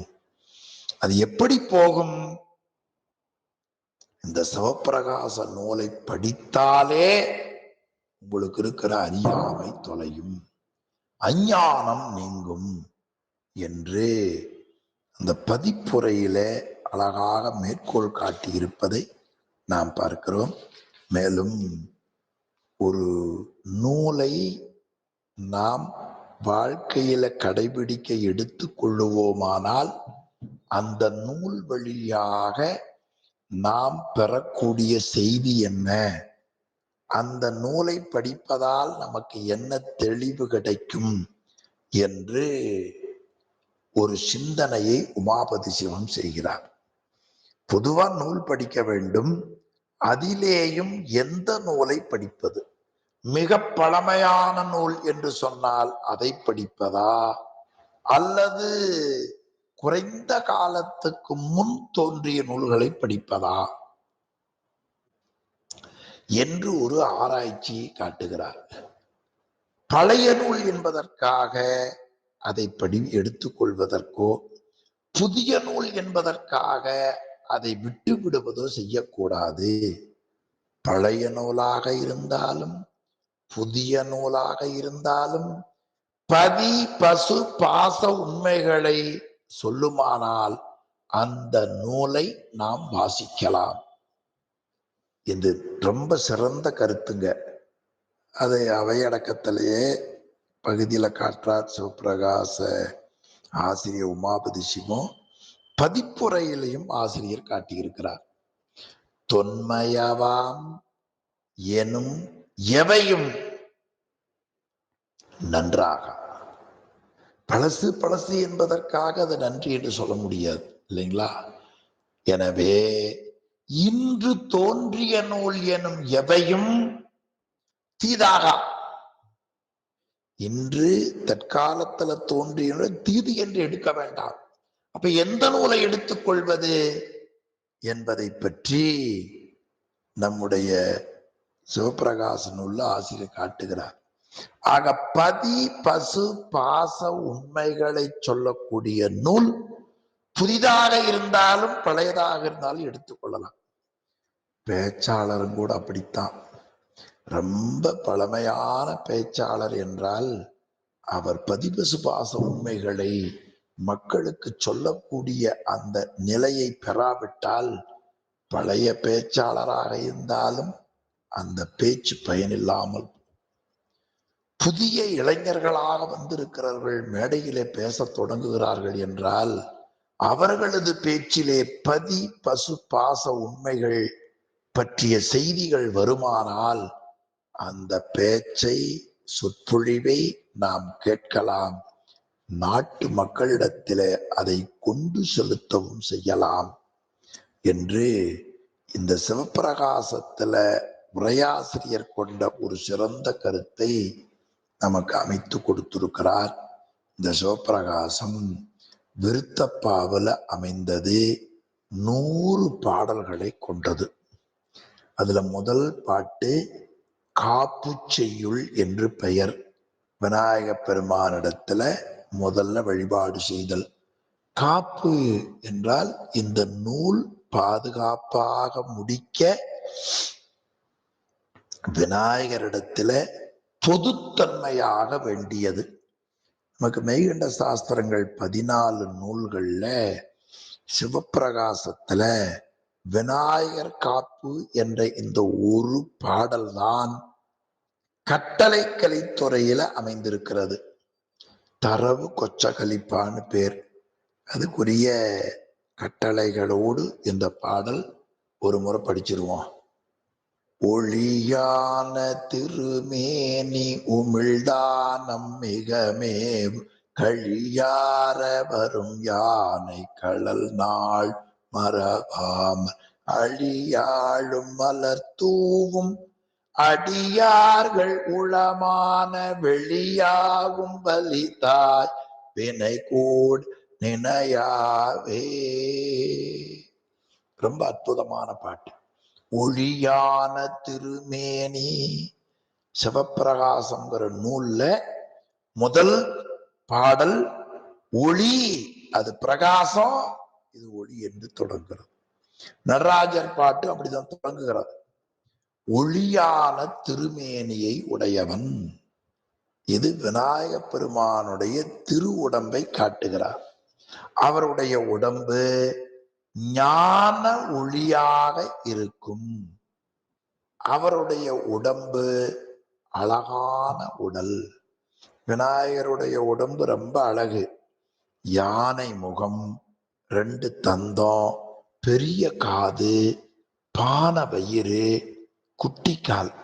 அது எப்படி போகும்? இந்த சிவப்பிரகாச நூலை படித்தாலே உங்களுக்கு இருக்கிற அறியாமை தொலையும், அஞ்ஞானம் நீங்கும் என்று அந்த பதிப்புரையில அழகாக மேற்கோள் காட்டி இருப்பதை நாம் பார்க்கிறோம். மேலும் ஒரு நூலை நாம் வாழ்க்கையில கடைபிடிக்க எடுத்து கொள்ளுவோமானால் அந்த நூல் வழியாக நாம் பெறக்கூடிய செய்தி என்ன, அந்த நூலை படிப்பதால் நமக்கு என்ன தெளிவு கிடைக்கும் என்று ஒரு சிந்தனையை உமாபதி சிவம் செய்கிறார். பொதுவா நூல் படிக்க வேண்டும். அதிலேயும் எந்த நூலை படிப்பது? மிக பழமையான நூல் என்று சொன்னால் அதை படிப்பதா, அல்லது குறைந்த காலத்துக்கு முன் தோன்றிய நூல்களை படிப்பதா என்று ஒரு ஆராய்ச்சியை காட்டுகிறார். பழைய நூல் என்பதற்காக அதை எடுத்துக்கொள்வதற்கோ, புதிய நூல் என்பதற்காக அதை விட்டு விடுவதோ செய்யக்கூடாது. பழைய நூலாக இருந்தாலும் புதிய நூலாக இருந்தாலும் பதி பசு பாச உண்மைகளை சொல்லுமானால் அந்த நூலை நாம் வாசிக்கலாம். இது ரொம்ப சிறந்த கருத்துங்க. அதை அவையடக்கத்திலேயே பகுதியில காட்டுறார் சிவப்பிரகாச ஆசிரியர் உமாபதி சிவம். பதிப்புரையிலையும் ஆசிரியர் காட்டியிருக்கிறார். தொன்மையவாம் எனும் எவையும் நன்றாக. பழசு பழசு என்பதற்காக அதை நன்றி என்று சொல்ல முடியாது, இல்லைங்களா? எனவே இன்று தோன்றிய நூல் எனும் எவையும் தீதாக. இன்று தற்காலத்துல தோன்றிய தீது என்று எடுக்க வேண்டாம். அப்ப எந்த நூலை எடுத்துக்கொள்வது என்பதை பற்றி நம்முடைய சிவப்பிரகாச நூல்ல ஆசிரியர் காட்டுகிறார். ஆக பதி பசு பாச உண்மைகளை சொல்லக்கூடிய நூல் புதிதாக இருந்தாலும் பழையதாக இருந்தாலும் எடுத்துக்கொள்ளலாம். பேச்சாளரும் கூட அப்படித்தான். ரொம்ப பழமையான பேச்சாளர் என்றால் அவர் பதிபசு பாச உண்மைகளை மக்களுக்கு சொல்லக்கூடிய அந்த நிலையை பெறாவிட்டால் பழைய பேச்சாளராக இருந்தாலும் அந்த பேச்சு பயனில்லாமல், புதிய இளைஞர்களாக வந்திருக்கிறவர்கள் மேடையிலே பேசத் தொடங்குகிறார்கள் என்றால் அவர்களது பேச்சிலே பசு பாச உண்மைகள் பற்றிய செய்திகள் வருமானால் அந்த பேச்சை, சொற்பொழிவை நாம் கேட்கலாம். நாட்டு மக்களிடத்திலே அதை கொண்டு செலுத்தவும் செய்யலாம் என்று இந்த சிவப்பிரகாசத்துல உரையாசிரியர் கொண்ட ஒரு சிறந்த கருத்தை நமக்கு அமைத்து கொடுத்திருக்கிறார். இந்த சிவப்பிரகாசம் விருத்தப்பாவுல அமைந்தது. 100 பாடல்களை கொண்டது. அதுல முதல் பாட்டு காப்பு செய்யுள் என்று பெயர். விநாயக பெருமானிடத்துல முதல்ல வழிபாடு செய்தல். காப்பு என்றால் இந்த நூல் பாதுகாப்பாக முடிக்க விநாயகரிடத்துல பொதுத்தன்மையாக வேண்டியது. நமக்கு மெய்கண்ட சாஸ்திரங்கள் 14 நூல்கள்ல சிவப்பிரகாசத்துல விநாயகர் காப்பு என்ற இந்த ஒரு பாடல்தான் கட்டளைக்கலை துறையில அமைந்திருக்கிறது. தரவு கொச்சகலிப்பான்னு பேர். அதுக்குரிய கட்டளைகளோடு இந்த பாடல் ஒரு முறை படிச்சிருவோம். ஒளியான திருமேனி உமிழ்தானம் மிகமேவு கழியார வரும் யானை களல் நாள் மரபாம அழியாளும் மலர் தூவும் அடியார்கள் உளமான வெளியாகும் பலிதாய் வினை கூட் நினையாவே. ரொம்ப அற்புதமான பாட்டு. ஒளியான திருமேனி. சிவப்பிரகாசம்ங்கிற நூல்ல முதல் பாடல் ஒளி, அது பிரகாசம், இது ஒளி என்று தொடங்குகிறது. நடராஜர் பாட்டு அப்படிதான் தொடங்குகிறது. ஒளியான திருமேனியை உடையவன். இது விநாயக பெருமானுடைய திரு உடம்பை காட்டுகிறார். அவருடைய உடம்பு ஞான ஒளியாக இருக்கும். அவருடைய உடம்பு அழகான உடல். விநாயகருடைய உடம்பு ரொம்ப அழகு. யானை முகம், 2 தந்தம், பெரிய காது, பான வயிறு, குட்டி கால்.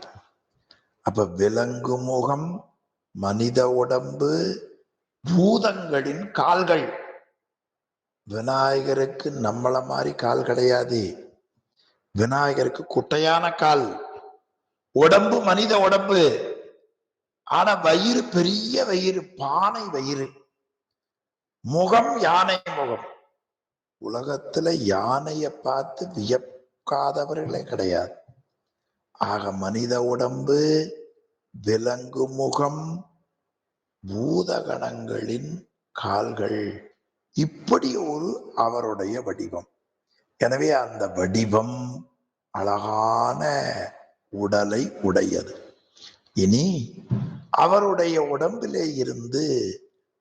அப்ப விலங்கு முகம், மனித உடம்பு, பூதங்களின் கால்கள். விநாயகருக்கு நம்மள மாதிரி கால் கிடையாது. விநாயகருக்கு குட்டையான கால். உடம்பு மனித உடம்பு, ஆனா வயிறு பெரிய வயிறு, பானை வயிறு. முகம் யானை முகம். உலகத்துல யானையை பார்த்து வியக்காதவர்களே கிடையாது. ஆக மனித உடம்பு, விலங்கு முகம், பூதகணங்களின் கால்கள். இப்படி ஒரு அவருடைய வடிவம். எனவே அந்த வடிவம் அழகான உடலை உடையது. இனி அவருடைய உடம்பிலே இருந்து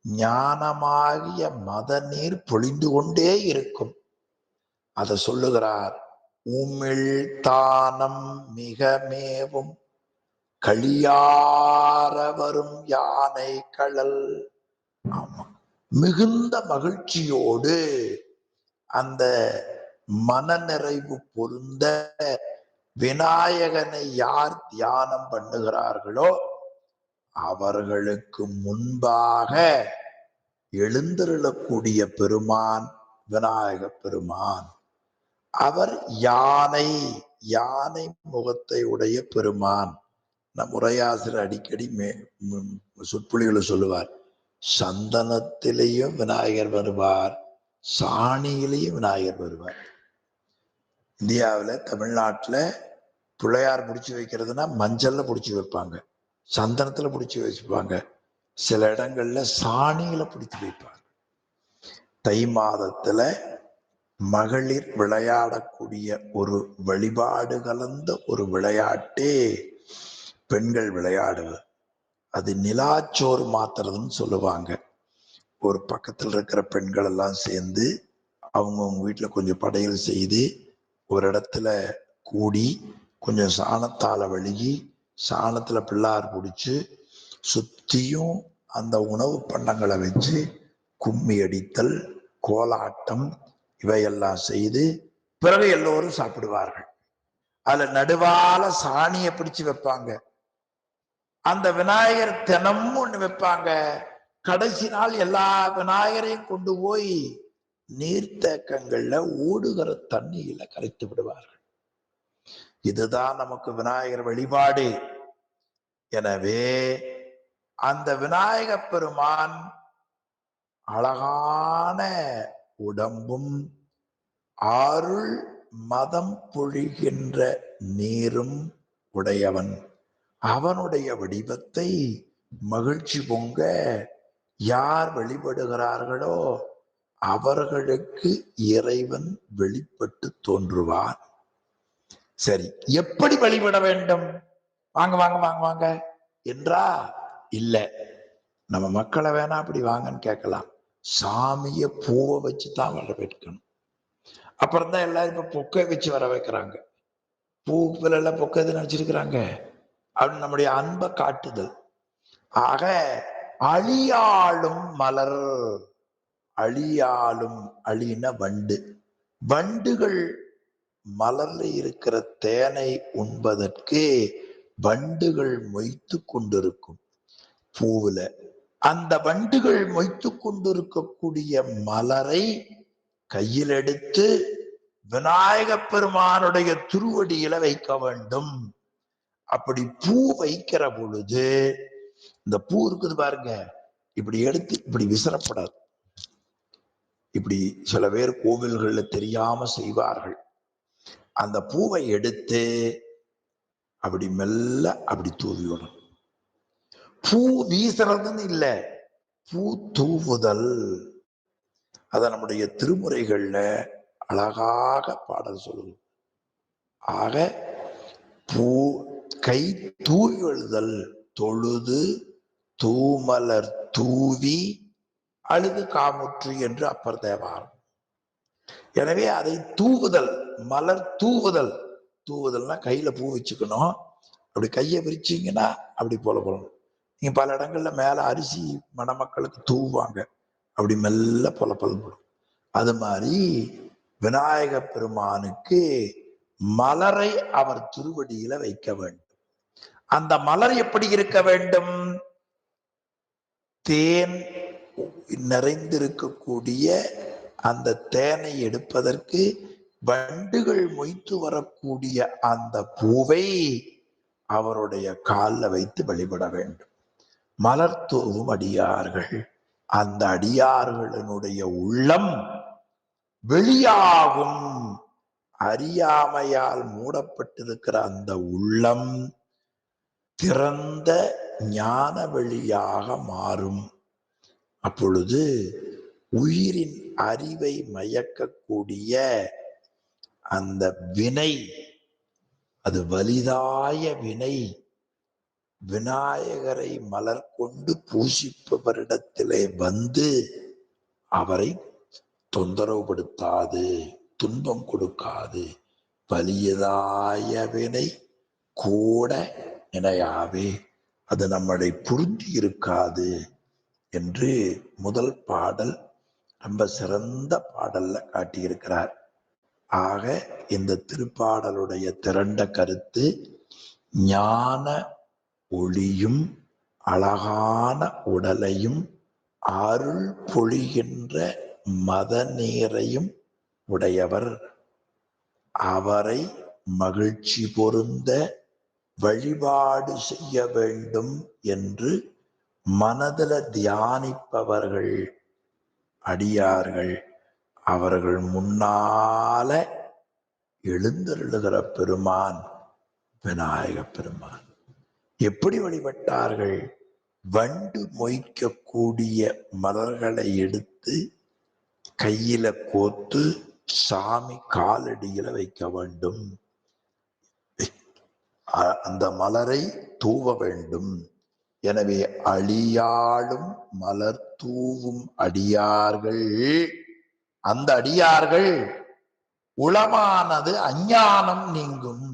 ஞானமாகிய மத நீர் பொழிந்து கொண்டே இருக்கும். அதை சொல்லுகிறார். உமிழ் தானம் மிக மேவும் களியார வரும் யானை களல். ஆமா, மிகுந்த மகிழ்ச்சியோடு அந்த மனநிறைவு பொருந்த விநாயகனை யார் தியானம் பண்ணுகிறார்களோ அவர்களுக்கு முன்பாக எழுந்தருளக்கூடிய பெருமான் விநாயக பெருமான். அவர் யானை, யானை முகத்தை உடைய பெருமான். நம் உரையாசிரியர் அடிக்கடி சொற்பொழிகளை சொல்லுவார். சந்தனத்திலேயும் விநாயகர் வருவார், சாணியிலையும் விநாயகர் வருவார். இந்தியாவில் தமிழ்நாட்டில் பிள்ளையார் பிடிச்சி வைக்கிறதுனா மஞ்சள்ல பிடிச்சி வைப்பாங்க, சந்தனத்துல பிடிச்சி வச்சுப்பாங்க, சில இடங்கள்ல சாணியில பிடிச்சி வைப்பாங்க. தை மாதத்துல மகளிர் விளையாடக்கூடிய ஒரு வழிபாடு கலந்த ஒரு விளையாட்டே பெண்கள் விளையாடுவது. அது நிலாச்சோறு மாத்துறதுன்னு சொல்லுவாங்க. ஒரு பக்கத்தில் இருக்கிற பெண்கள் எல்லாம் சேர்ந்து அவங்கவுங்க வீட்டுல கொஞ்சம் படையல் செய்து ஒரு இடத்துல கூடி கொஞ்சம் சாணத்தால வழுகி சாணத்துல பிள்ளார் பிடிச்சு சுத்தியும் அந்த உணவு பண்டங்களை வச்சு கும்மி அடித்தல், கோலாட்டம் இவையெல்லாம் செய்து பிறகு எல்லோரும் சாப்பிடுவார்கள். அதுல நடுவால சாணியை பிடிச்சு வைப்பாங்க. அந்த விநாயகர் தினமும் ஒண்ணு வைப்பாங்க. கடைசி நாள் எல்லா விநாயகரையும் கொண்டு போய் நீர்த்தேக்கங்கள்ல ஓடுகிற தண்ணியில கரைத்து விடுவார்கள். இதுதான் நமக்கு விநாயகர் வழிபாடு. எனவே அந்த விநாயக பெருமான் அழகான உடம்பும் அருள் மதம் பொழிகின்ற நீரும் உடையவன். அவனுடைய வடிவத்தை மகிழ்ச்சி பொங்க யார் வழிபடுகிறார்களோ அவர்களுக்கு இறைவன் வெளிப்பட்டு தோன்றுவான். சரி, எப்படி வழிபட வேண்டும்? வாங்க வாங்க வாங்க வாங்க என்றா இல்ல, நம்ம மக்களை வேணா அப்படி வாங்கன்னு கேட்கலாம். சாமிய பூவை வச்சுதான் வர வைக்கணும். அப்புறம் தான் எல்லாரும் இப்ப பொக்கை வச்சு வர வைக்கிறாங்க. பூக்குல பொக்கை எது நினைச்சிருக்கிறாங்க அப்படின்னு நம்முடைய அன்பை காட்டுதல். ஆக அழியாளும் மலர், அழியாளும், அழின வண்டு, வண்டுகள் மலர்ல இருக்கிற தேனை உண்பதற்கு வண்டுகள் மொய்த்து கொண்டிருக்கும் பூவுல. அந்த வண்டுகள் மொய்த்து கொண்டிருக்கக்கூடிய மலரை கையில் எடுத்து விநாயக பெருமானுடைய திருவடியில வைக்க வேண்டும். அப்படி பூ வைக்கிற பொழுது இந்த பூ இருக்குது பாருங்க, இப்படி எடுத்து இப்படி விசிறப்படாது. இப்படி சில பேர் கோவில்கள்ல தெரியாம செய்வார்கள். அந்த பூவை எடுத்து அப்படி மெல்ல அப்படி தூவி விடும். பூ வீசுறதுன்னு இல்லை, பூ தூவுதல். அத நம்முடைய திருமுறைகள்ல அழகாக பாடல் சொல்லுது. ஆக பூ கை தூவி எழுதல், தொழுது தூமலர் தூவி அழுது காமுற்று என்று அப்பர் தேவாரம். எனவே அதை தூவுதல், மலர் தூவுதல். தூவுதல்னா கையில பூ வச்சுக்கணும். அப்படி கையை விரிச்சிங்கன்னா அப்படி போல போலணும். நீங்க பல இடங்கள்ல மேல அரிசி மணமக்களுக்கு தூவாங்க, அப்படி மெல்ல பொல போடும். அது மாதிரி விநாயக பெருமானுக்கு மலரை அவர் திருவடியில வைக்க வேண்டும். அந்த மலர் எப்படி இருக்க வேண்டும்? தேன் நிறைந்திருக்கக்கூடிய அந்த தேனை எடுப்பதற்கு வண்டுகள் மொய்த்து வரக்கூடிய அந்த பூவை அவருடைய காலில் வைத்து வழிபட வேண்டும். மலர் தூவும் அடியார்கள், அந்த அடியார்களினுடைய உள்ளம் வெளியாகும். அறியாமையால் மூடப்பட்டிருக்கிற அந்த உள்ளம் திறந்த ஞான வெளியாக மாறும். அப்பொழுது உயிரின் அறிவை மயக்கக்கூடிய அந்த வினை, அது வலிதாய வினை, விநாயகரை மலர் கொண்டு பூசிப்பவரிடத்திலே வந்து அவரை தொந்தரவுபடுத்தாது, துன்பம் கொடுக்காது. வலியதாய வினை கூட நினையாவே, அது நம்மளை புரிந்து இருக்காது என்று முதல் பாடல் ரொம்ப சிறந்த பாடல்ல காட்டியிருக்கிறார். ஆக இந்த திருப்பாடலுடைய திரண்ட கருத்து ஞான ஒளியும் அழகான உடலையும் அருள் பொழிகின்ற மத நீரையும் உடையவர். அவரை மகிழ்ச்சி பொருந்த வழிபாடு செய்ய வேண்டும் என்று மனதில் தியானிப்பவர்கள் அடியார்கள் அவர்கள் முன்னால எழுந்தருளுகிற பெருமான் விநாயக பெருமான். எப்படி கையில கோத்து சாமி காலடியில வைக்க வேண்டும். அந்த மலரை தூவ வேண்டும். எனவே அழியாளும் மலர் தூவும் அடியார்கள், அந்த அடியார்கள் உளமானது அஞ்ஞானம் நீங்கும்.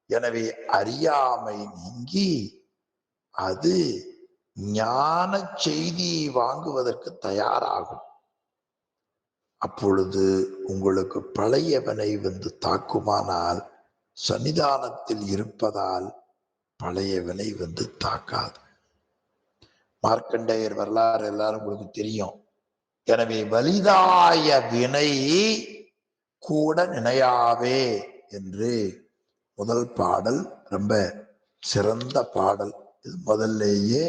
எனவே அறியாமை நீங்கி அது ஞான செய்தியை வாங்குவதற்கு தயாராகும். அப்பொழுது உங்களுக்கு பழையவனை வந்து தாக்குமானால் சன்னிதானத்தில் இருப்பதால் பழையவனை வந்து தாக்காது. மார்க்கண்டேயர் வரலாறு எல்லாரும் உங்களுக்கு தெரியும். எனவே வலிதாய வினை கூட நினையாவே என்று முதல் பாடல் ரொம்ப சிறந்த பாடல். இது முதல்லேயே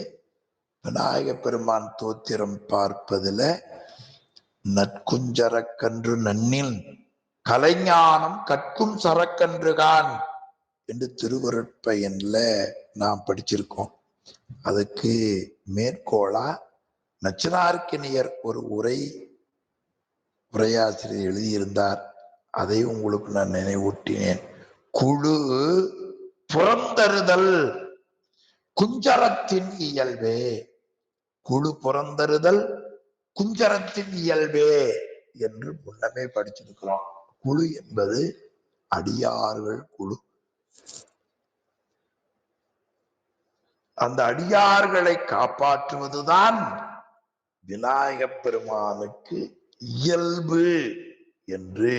விநாயக பெருமான் தோத்திரம் பார்ப்பதில் நற்குஞ்சரக்கன்று நன்னில் கலைஞானம் கற்கும் சரக்கன்றுகான் என்று திருவருட்பயன்ல நாம் படிச்சிருக்கோம். அதுக்கு மேற்கோளா நச்சினார்க்கினியர் ஒரு உரையாசிரியர் எழுதியிருந்தார். அதை உங்களுக்கு நான் நினைவூட்டினேன். குழு புறந்தருதல் குஞ்சரத்தின் இயல்பே. குழு புறந்தருதல் குஞ்சரத்தின் இயல்பே என்று முன்னமே படிச்சிருக்கிறோம். குழு என்பது அடியார்கள் குழு. அந்த அடியார்களை காப்பாற்றுவதுதான் விநாயக பெருமானுக்கு இயல்பு என்று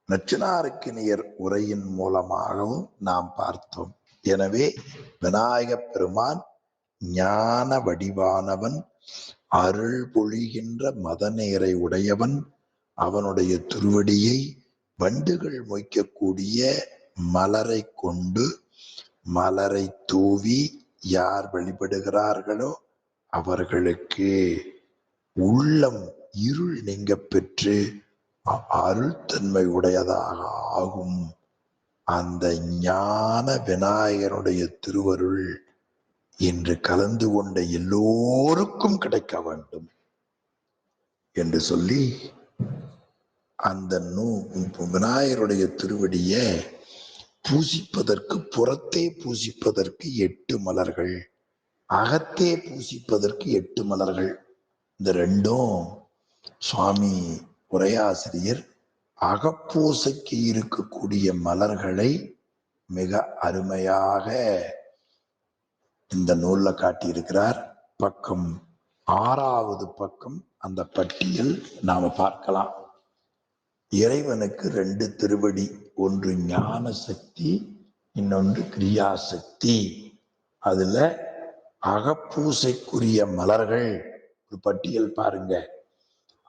நச்சினார்க்கினியர் உரையின் மூலமாகவும் நாம் பார்த்தோம். எனவே விநாயக பெருமான் ஞான வடிவானவன், அருள் பொழிகின்ற மதநேரை உடையவன். அவனுடைய திருவடியை வண்டுகள் மொய்க்கக்கூடிய மலரை கொண்டு மலரை தூவி யார் வழிபடுகிறார்களோ அவர்களுக்கு உள்ளம் இருள் நீங்க பெற்று அருள் தன்மை உடையதாக ஆகும். அந்த ஞான விநாயகருடைய திருவருள் இன்று கலந்து கொண்ட எல்லோருக்கும் கிடைக்க வேண்டும் என்று சொல்லி அந்த விநாயகருடைய திருவடியை பூசிப்பதற்கு, புறத்தே பூசிப்பதற்கு 8 மலர்கள், அகத்தே பூசிப்பதற்கு 8 மலர்கள். இந்த ரெண்டும் சுவாமி உரையாசிரியர் அகப்பூசைக்கு இருக்கக்கூடிய மலர்களை மிக அருமையாக இந்த நூல்ல காட்டியிருக்கிறார். பக்கம் 6வது பக்கம் அந்த பட்டியல் நாம பார்க்கலாம். இறைவனுக்கு 2 திருவடி, ஒன்று ஞான சக்தி, இன்னொன்று கிரியாசக்தி. அதுல அகப்பூசைக்குரிய மலர்கள் ஒரு பட்டியல் பாருங்க.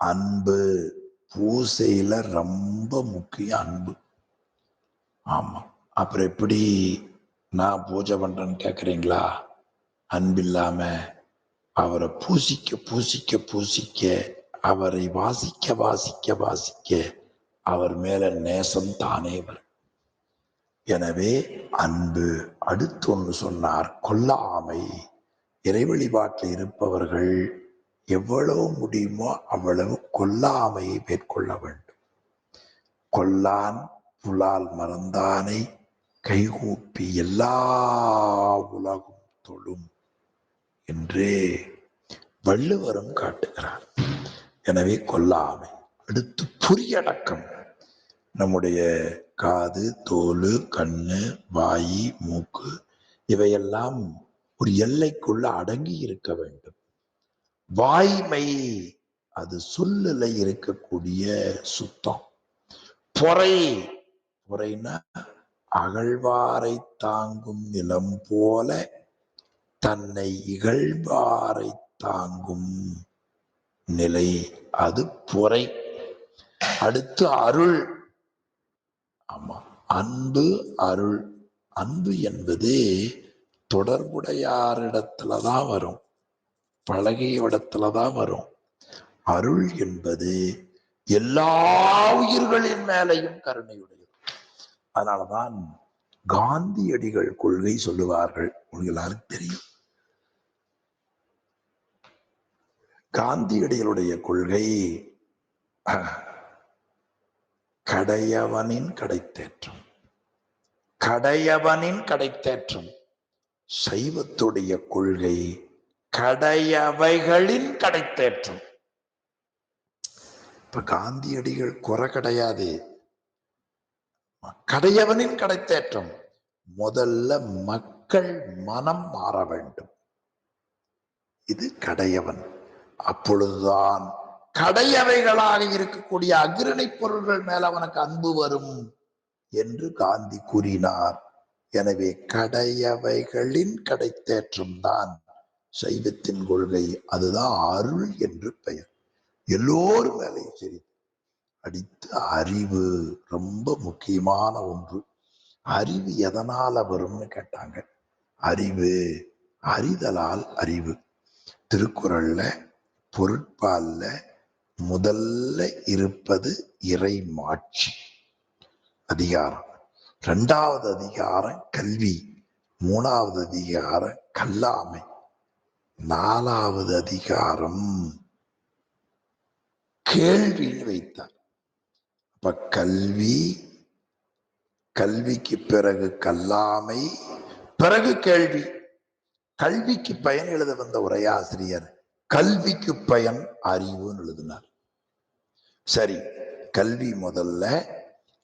அன்பு, பூசையில ரொம்ப முக்கியம் அன்பு. ஆமா, அப்புறம் எப்படி நான் பூஜை பண்றேன்னு கேக்குறீங்களா? அன்பில்லாம அவரை பூசிக்க பூசிக்க பூசிக்க, அவரை வாசிக்க வாசிக்க வாசிக்க அவர் மேல நேசம் தானே வரும். எனவே அன்பு. அடுத்து ஒன்று சொன்னார், கொல்லாமை. இறை வழிபாட்டில் இருப்பவர்கள் எவ்வளவு முடியுமோ அவ்வளவு கொல்லாமையை மேற்கொள்ள வேண்டும். கொல்லான் புலால் மறந்தானை கைகூப்பி எல்லா உலகும் தொழும் என்று வள்ளுவரும் காட்டுகிறார். எனவே கொல்லாமை. அடுத்து பொறியடக்கம். நம்முடைய காது, தோல், கண்ணு, வாய், மூக்கு இவையெல்லாம் ஒரு எல்லைக்குள்ள அடங்கி இருக்க வேண்டும். வாய்மை, அது சொல்லுல இருக்கக்கூடிய சுத்தம். பொறைனா அகழ்வாரை தாங்கும் நிலம் போல தன்னை இகழ்வாரை தாங்கும் நிலை, அது பொறை. அடுத்து அருள். ஆமா, அன்பு, அருள். அன்பு என்பது தொடர்புடையாரிடத்துலதான் வரும், பழகிய இடத்துலதான் வரும். அருள் என்பது எல்லா உயிர்களின் மேலையும் கருணையுடையது. அதனாலதான் காந்தியடிகள் கொள்கை சொல்லுவார்கள், உங்களுக்கு எல்லாருக்கும் தெரியும். காந்தியடிகளுடைய கொள்கை கடையவனின் கடைத்தேற்றம். கடையவனின் கடைத்தேற்றம். சைவத்துடைய கொள்கை கடையவைகளின் கடைத்தேற்றம். இப்ப காந்தியடிகள் குறை கிடையாது, கடையவனின் கடைத்தேற்றம். முதல்ல மக்கள் மனம் மாற வேண்டும். இது கடையவன். அப்பொழுதுதான் கடையவைகளாக இருக்கக்கூடிய அக்ரணை பொருள்கள் மேல அவனுக்கு அன்பு வரும் என்று காந்தி கூறினார். எனவே கடையவைகளின் கடைத்தேற்றம் தான் சைவத்தின் கொள்கை. அதுதான் அருள் என்று பெயர். எல்லோரும் வேலையும் சரி அடித்து அறிவு ரொம்ப முக்கியமான ஒன்று. அறிவு எதனால வரும்னு கேட்டாங்க. அறிவு அறிதலால் அறிவு. திருக்குறள்ல பொருட்பால்ல முதல்ல இருப்பது இறை மாட்சி அதிகாரம், 2வது அதிகாரம் கல்வி, 3வது அதிகாரம் கல்லாமை, 4வது அதிகாரம் கேள்வின்னு வைத்தார். அப்ப கல்வி, கல்விக்கு பிறகு கல்லாமை, பிறகு கேள்வி. கல்விக்கு பயன் எழுத வந்த உரையாசிரியர் கல்விக்கு பயன் அறிவுன்னு எழுதினார். சரி, கல்வி முதல்ல,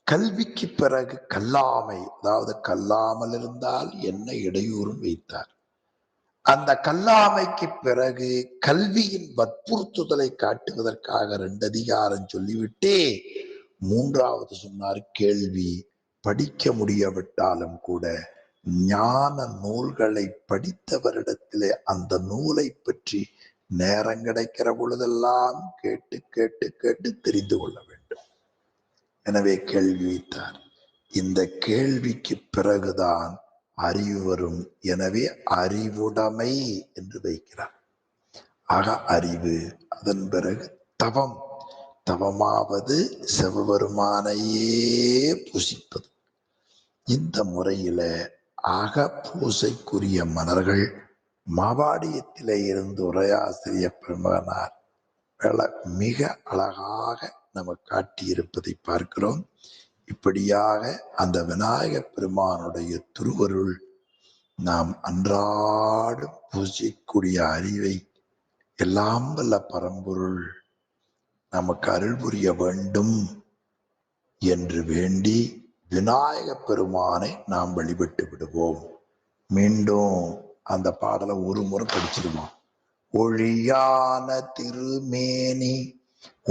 கல்விக்கு பிறகு கல்லாமை, அதாவது கல்லாமல் இருந்தால் என்ன இடையூறும் வைத்தார். அந்த கல்லாமைக்கு பிறகு கல்வியின் வற்புறுத்துதலை காட்டுவதற்காக 2 அதிகாரம் சொல்லிவிட்டே 3வது சொன்னார் கேள்வி. படிக்க முடியாவிட்டாலும் கூட ஞான நூல்களை படித்தவரிடத்திலே அந்த நூலை பற்றி நேரம் கிடைக்கிற பொழுதெல்லாம் கேட்டு கேட்டு கேட்டு தெரிந்து கொள்ள வேண்டும். எனவே கேள்வி வைத்தார். இந்த கேள்விக்கு பிறகுதான் அறிவு வரும். எனவே அறிவுடைமை என்று வைக்கிறார். ஆக அறிவு. அதன் பிறகு தவம். தவமாவது சிவபெருமானையே பூசிப்பது. இந்த முறையில அக பூசைக்குரிய மலர்கள் மாவாடியத்திலே இருந்து உரையாசிரியர் பெருமகனார் மிக அழகாக நமக்கு காட்டியிருப்பதை பார்க்கிறோம். இப்படியாக அந்த விநாயக பெருமானுடைய திருவருள் நாம் அன்றாடம் பூசிக்கூடிய அறிவை எல்லாம் வல்ல பரம்பொருள் நமக்கு அருள் புரிய வேண்டும் என்று வேண்டி விநாயக பெருமானை நாம் வழிபட்டு விடுவோம். மீண்டும் அந்த பாடலை ஒரு முறை படிச்சிருவோம். ஒழியான திருமேனி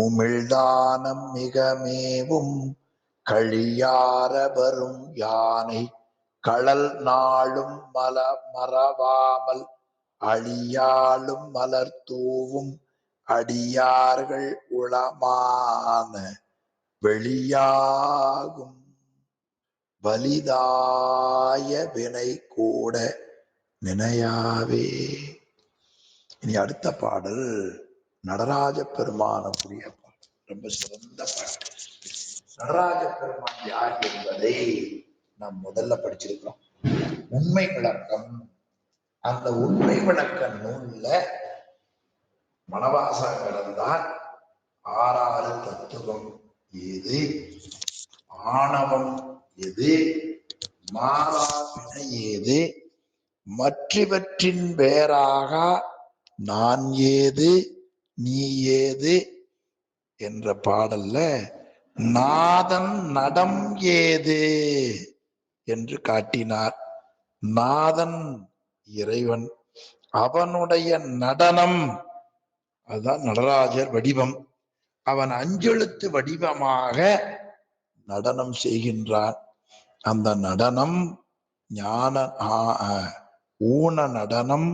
உமிழ்தானம் மிகமேவும் கழியார வரும் யானை களல் நாளும் மறவாமல் அழியாளும் மலர் தூவும் அடியார்கள் உளமான வெளியாகும் வலிதாய வினை கூட நினையாவே. இனி அடுத்த பாடல் நடராஜ பெருமானுக்குரிய பாடல். ரொம்ப சிறந்த பாடல். நடராஜ பெருமான் யார் என்பதை நாம் முதல்ல படிச்சிருக்கிறோம். உண்மை விளக்கம். அந்த உண்மை விளக்க நூல்ல மனவாசம் கடந்தால் 6 தத்துவம் ஏது, ஆணவம் எது, மாறாவினை ஏது, மற்றவற்றின் வேறாக நான் ஏது நீ ஏது என்ற பாடல்ல நாதன் நடம் ஏது என்று காட்டினார். நாதன் இறைவன், அவனுடைய நடனம் அதுதான் நடராஜர் வடிவம். அவன் 5 எழுத்து வடிவமாக நடனம் செய்கின்றான். அந்த நடனம் ஞான ஊன நடனம்,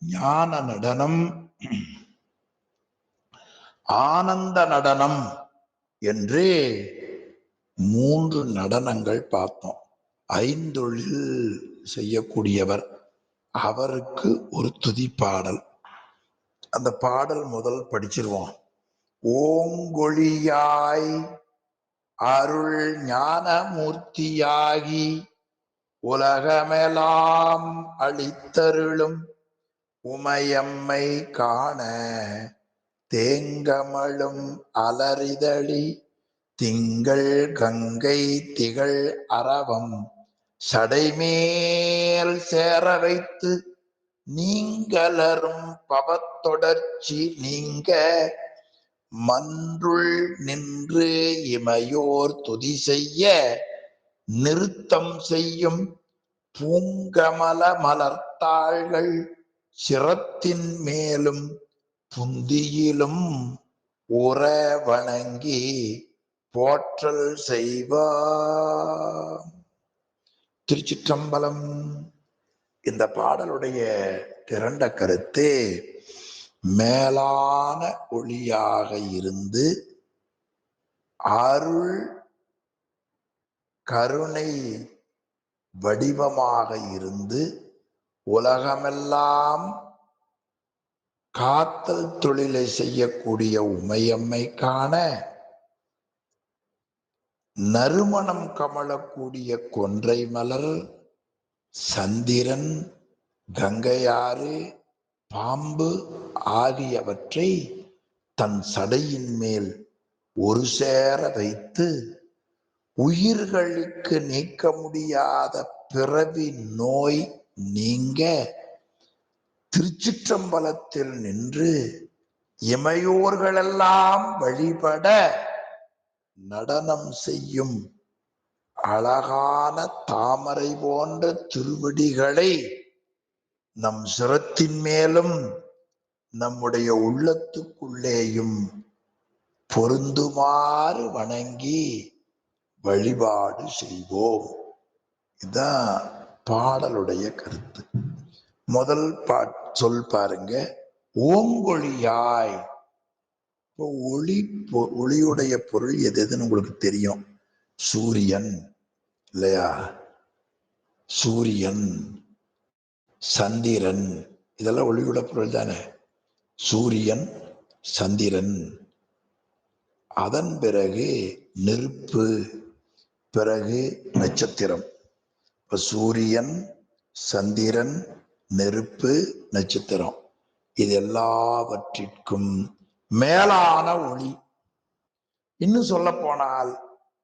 ஞான நடனம், ஆனந்த நடனம் என்று 3 நடனங்கள் பார்த்தோம். 5 செய்யக்கூடியவர். அவருக்கு ஒரு துதி பாடல். அந்த பாடல் முதல் படிச்சிருவோம். ஓங்கொழியாய் அருள் ஞான மூர்த்தியாகி உலகமெல்லாம் அளித்தருளும் உமையம்மை காண தேங்கமழும் அலரிதழி திங்கள் கங்கை திகழ் அரவம் சடைமேல் சேர வைத்து நீங்களரும் பவத்தொடர்ச்சி நீங்க மன்றுள் நின்று இமையோர் துதி செய்ய நிறுத்தம் செய்யும் பூங்கமல மலர்த்தாள்கள் சிரத்தின் மேலும் புந்தியிலும் உற வணங்கி போற்றல் செய்வார். திருச்சிற்றம்பலம். இந்த பாடலுடைய திரண்ட கருத்து மேலான ஒளியாக இருந்து அருள் கருணை வடிவமாக இருந்து உலகமெல்லாம் காத்தல் தொழிலை செய்யக்கூடிய உமையம்மை காண நறுமணம் கமழக்கூடிய கொன்றை மலர் சந்திரன் கங்கையாறு பாம்பு ஆகியவற்றை தன் சடையின் மேல் ஒரு சேர வைத்து உயிர்களுக்கு நீக்க முடியாத பிறவி நோய் நீங்க திருச்சிற்றம்பலத்தில் நின்று இமையோர்களெல்லாம் வழிபட நடனம் செய்யும் அழகான தாமரை போன்ற திருவடிகளை நம் சிரத்தின் மேலும் நம்முடைய உள்ளத்துக்குள்ளேயும் பொருந்துமாறு வணங்கி வழிபாடு செய்வோம். இதுதான் பாடலுடைய கருத்து. முதல் சொல் பாருங்க, ஓங்கொழியாய். இப்போ ஒளியுடைய பொருள் எதுன்னு உங்களுக்கு தெரியும். சூரியன் இல்லையா? சூரியன், சந்திரன், இதெல்லாம் ஒளியோட பொருள் தானே. சூரியன், சந்திரன், அதன் பிறகு நெருப்பு, பிறகு நட்சத்திரம். இப்ப சூரியன், சந்திரன், நெருப்பு, நட்சத்திரம், இது எல்லாவற்றிற்கும் மேலான ஒளி. இன்னும் சொல்ல போனால்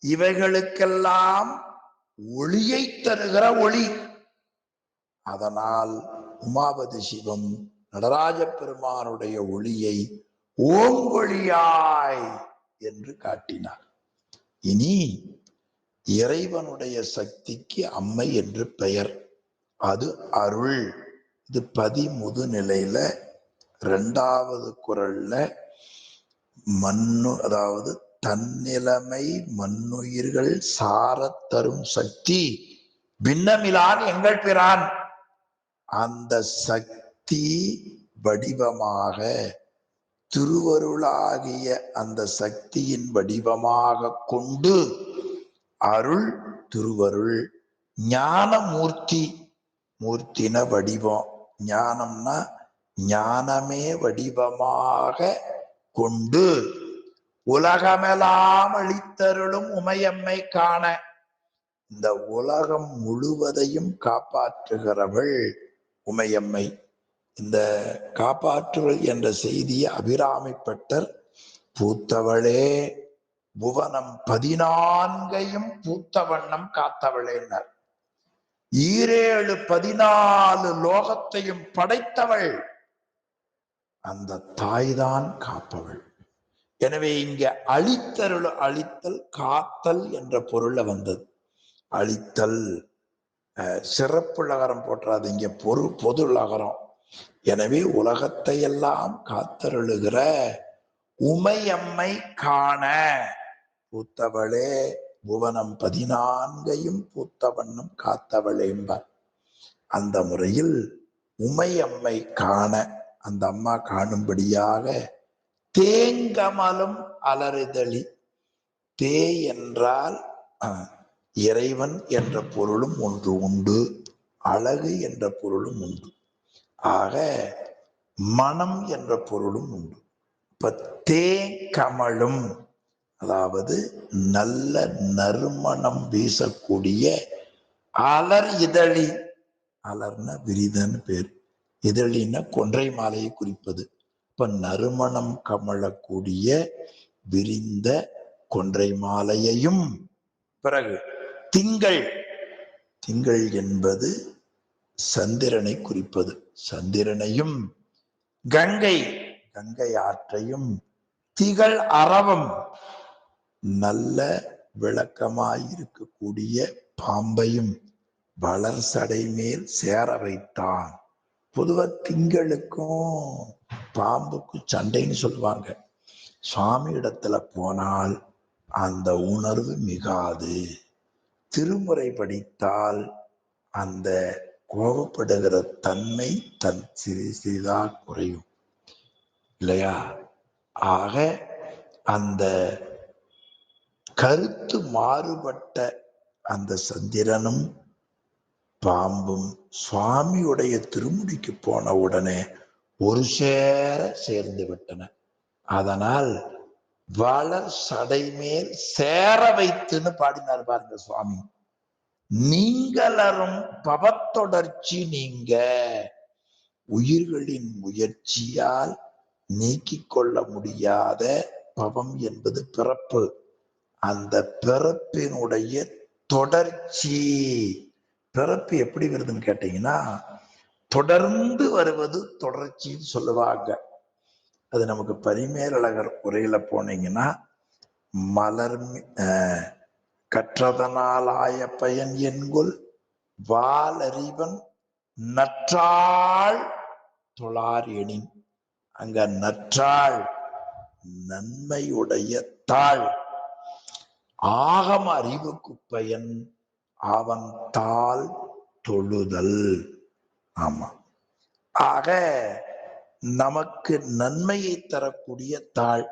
இவைகளுக்கெல்லாம் ஒளியை தருகிற ஒளி. அதனால் உமாபதி சிவம் நடராஜ பெருமானுடைய ஒளியை ஓங்கொழியாய் என்று காட்டினார். இனி இறைவனுடைய சக்திக்கு அம்மை என்று பெயர். அது அருள். இது பதிமுது நிலையில 2வது குறள்ல அதாவது தன்னிலைமை மண்ணுயிர்கள் சாரத் தரும் சக்தி பின்னமிலான் எங்கள் பிரான். அந்த சக்தி வடிவமாக திருவருளாகிய அந்த சக்தியின் வடிவமாக கொண்டு அருள் திருவருள் ஞானமூர்த்தி. மூர்த்தின வடிவம், ஞானம்னா ஞானமே வடிவமாக கொண்டு உலகமெல்லாம் அளித்தருளும் உமையம்மை காண. இந்த உலகம் முழுவதையும் காப்பாற்றுகிறவள் உமையம்மை. இந்த காப்பாற்றுவள் என்ற செய்தியை அபிராமிப்பட்டர் பூத்தவளே புவனம் 14ஐயும் பூத்த வண்ணம் காத்தவளேனர். 7 14 லோகத்தையும் படைத்தவள் அந்த தாய்தான் காப்பவள். எனவே இங்க அழித்தருள், அழித்தல் காத்தல் என்ற பொருள்ல வந்தது. அழித்தல் சிறப்பு லகரம் போற்றாது, இங்க பொது லகரம். எனவே உலகத்தை எல்லாம் காத்தருளுகிற உமையம்மை காண பூத்தவளே புவனம் 14ஐயும் பூத்த வண்ணம் காத்தவளே என்பார். அந்த முறையில் உமையம்மை காண, அந்த அம்மா காணும்படியாக தேங்கமலும் அலறுதளி. தே என்றால் இறைவன் என்ற பொருளும் ஒன்று உண்டு, அழகு என்ற பொருளும் உண்டு, ஆக மனம் என்ற பொருளும் உண்டு. இப்ப தேங்கமலும் அதாவது நல்ல நறுமணம் வீசக்கூடிய அலர் இதழி. அலர்னா விரிதன்னு பேர், இதழின்னா கொன்றை மாலையை குறிப்பது. இப்ப நறுமணம் கமழக்கூடிய விரிந்த கொன்றை மாலையையும், பிறகு திங்கள், திங்கள் என்பது சந்திரனை குறிப்பது, சந்திரனையும், கங்கை, கங்கை ஆற்றையும், திகழ் அரவம், நல்ல விளக்கமாயிருக்கக்கூடிய பாம்பையும் வளர் சடை மேல் சேர வைத்தான். பொதுவா திங்களுக்கும் பாம்புக்கும் சண்டைன்னு சொல்லுவாங்க. சுவாமி இடத்துல போனால் அந்த உணர்வு மிகாது. திருமுறை படித்தால் அந்த கோபப்படுகிற தன்மை தன் சிறிதா குறையும் இல்லையா? ஆக அந்த கருத்து மாறுபட்ட அந்த சந்திரனும் பாம்பும் சுவாமியுடைய திருமுடிக்கு போன உடனே ஒரு சேர சேர்ந்து விட்டன. அதனால் வளர் சடை மேல் சேர வைத்துன்னு பாடினார் பாருங்க சுவாமி. நீங்களரும் பவத்தொடர்ச்சி நீங்க, உயிர்களின் முயற்சியால் நீக்கிக் கொள்ள முடியாத பவம் என்பது பிறப்பு. அந்த பிறப்பினுடைய தொடர்ச்சி. பிறப்பு எப்படி வருதுன்னு கேட்டீங்கன்னா, தொடர்ந்து வருவது தொடர்ச்சின்னு சொல்லுவாங்க. அது நமக்கு பரிமேலழகர் உரையில போனீங்கன்னா, மலர் கற்றதனாலாய பயன் என்கொள் வாலறிவன் நற்றாள் தொழார் எனின். அங்க நற்றாள் நன்மையுடைய தாள், ஆகம அறிவுக்கு பயன் அவன் தாள் தொழுதல். ஆமா, ஆக நமக்கு நன்மையை தரக்கூடிய தாள்,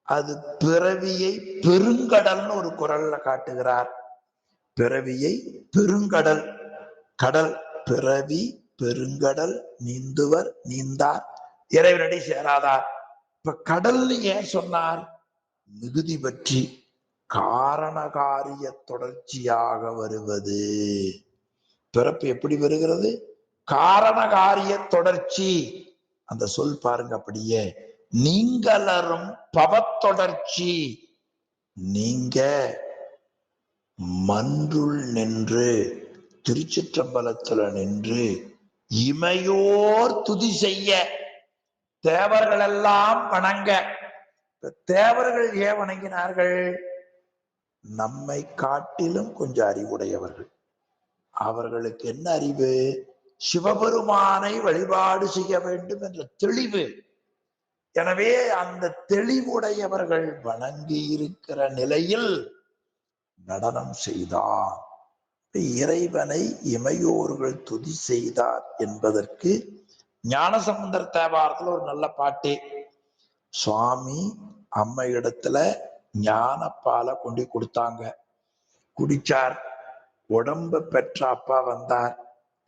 அது பிறவியை பெருங்கடல்னு ஒரு குறள்ல காட்டுகிறார். பிறவியை பெருங்கடல், கடல் பிறவி பெருங்கடல் நீந்துவர் நீந்தார் இறைவனடி சேராதார். இப்ப கடல்னு ஏன் சொன்னார்? மிகுதி பற்றி காரணகாரிய தொடர்ச்சியாக வருவது. பிறப்பு எப்படி வருகிறது? காரணகாரிய தொடர்ச்சி. அந்த சொல் பாருங்க அப்படியே, நீங்களரும் பவத்தொடர்ச்சி. நீங்க மன்றுள் நின்று, திருச்சிற்றம்பலத்துல நின்று இமையோர் துதி செய்ய, தேவர்கள் எல்லாம் வணங்க. தேவர்கள் ஏன் வணங்கினார்கள்? நம்மை காட்டிலும் கொஞ்சம் அறிவுடையவர்கள். அவர்களுக்கு என்ன அறிவு? சிவபெருமானை வழிபாடு செய்ய வேண்டும் என்ற தெளிவு. எனவே அந்த தெளிவுடையவர்கள் வணங்கி இருக்கிற நிலையில் நடனம் செய்தார். இறைவனை இமையோர்கள் துதி செய்தார் என்பதற்கு ஞானசம்பந்தர் தேவாரத்துல ஒரு நல்ல பாட்டு. சுவாமி அம்மை இடத்துல ஞான பாலை கொண்டு கொடுத்தாங்க, குடிச்சார். உடம்ப பெற்ற அப்பா வந்தார்,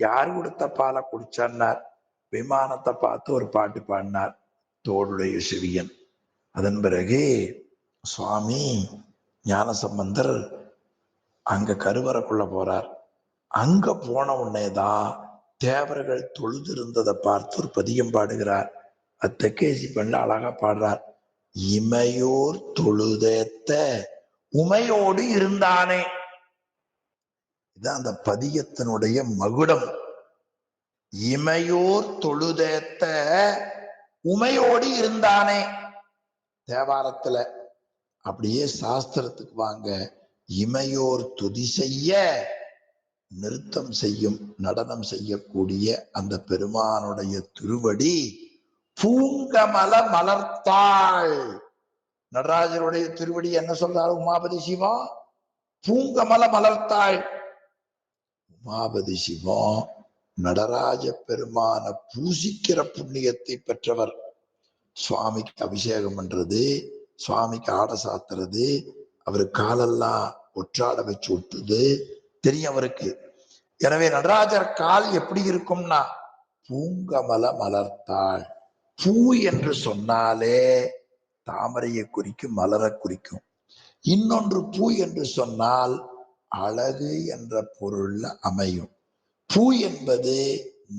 யார் கொடுத்த பாலை குடிச்சார்? விமானத்தை பார்த்து ஒரு பாட்டு பாடினார், தோளுடைய சிவியன். அதன் பிறகு சுவாமி ஞானசம்பந்தர் அங்க கருவறைக்குள்ள போறார். அங்க போன உடனேதான் தேவர்கள் தொழுது இருந்ததை பார்த்து ஒரு பதியம் பாடுகிறார். அத்தக்கேசி பண்ண அழகா பாடுறார். இமையோர் தொழுதேத்த உமையோடு இருந்தானே. இதான் அந்த பதியத்தினுடைய மகுடம். இமையோர் தொழுதேத்த உமையோடு இருந்தானே. தேவாரத்துல அப்படியே சாஸ்திரத்துக்கு வாங்க, இமையோர் துதி செய்ய நிறுத்தம் செய்யும், நடனம் செய்யக்கூடிய அந்த பெருமானுடைய திருவடி பூங்கமல மலர்த்தாள். நடராஜருடைய திருவடி என்ன சொல்றாரு உமாபதி சிவம்? பூங்கமல மலர்த்தாள். உமாபதி சிவம் நடராஜ பெருமான பூசிக்கிற புண்ணியத்தை பெற்றவர். சுவாமிக்கு அபிஷேகம் பண்றது, சுவாமிக்கு ஆடை சாத்துறது, அவரு காலெல்லாம் ஒற்றாட வச்சு விட்டுது தெரியும் அவருக்கு. எனவே நடராஜர் கால் எப்படி இருக்கும்னா பூங்கமல மலர்த்தாள். பூ என்று சொன்னாலே தாமரையை குறிக்கும், மலரை குறிக்கும். இன்னொன்று பூ என்று சொன்னால் அழகு என்ற பொருள்ல அமையும். பூ என்பது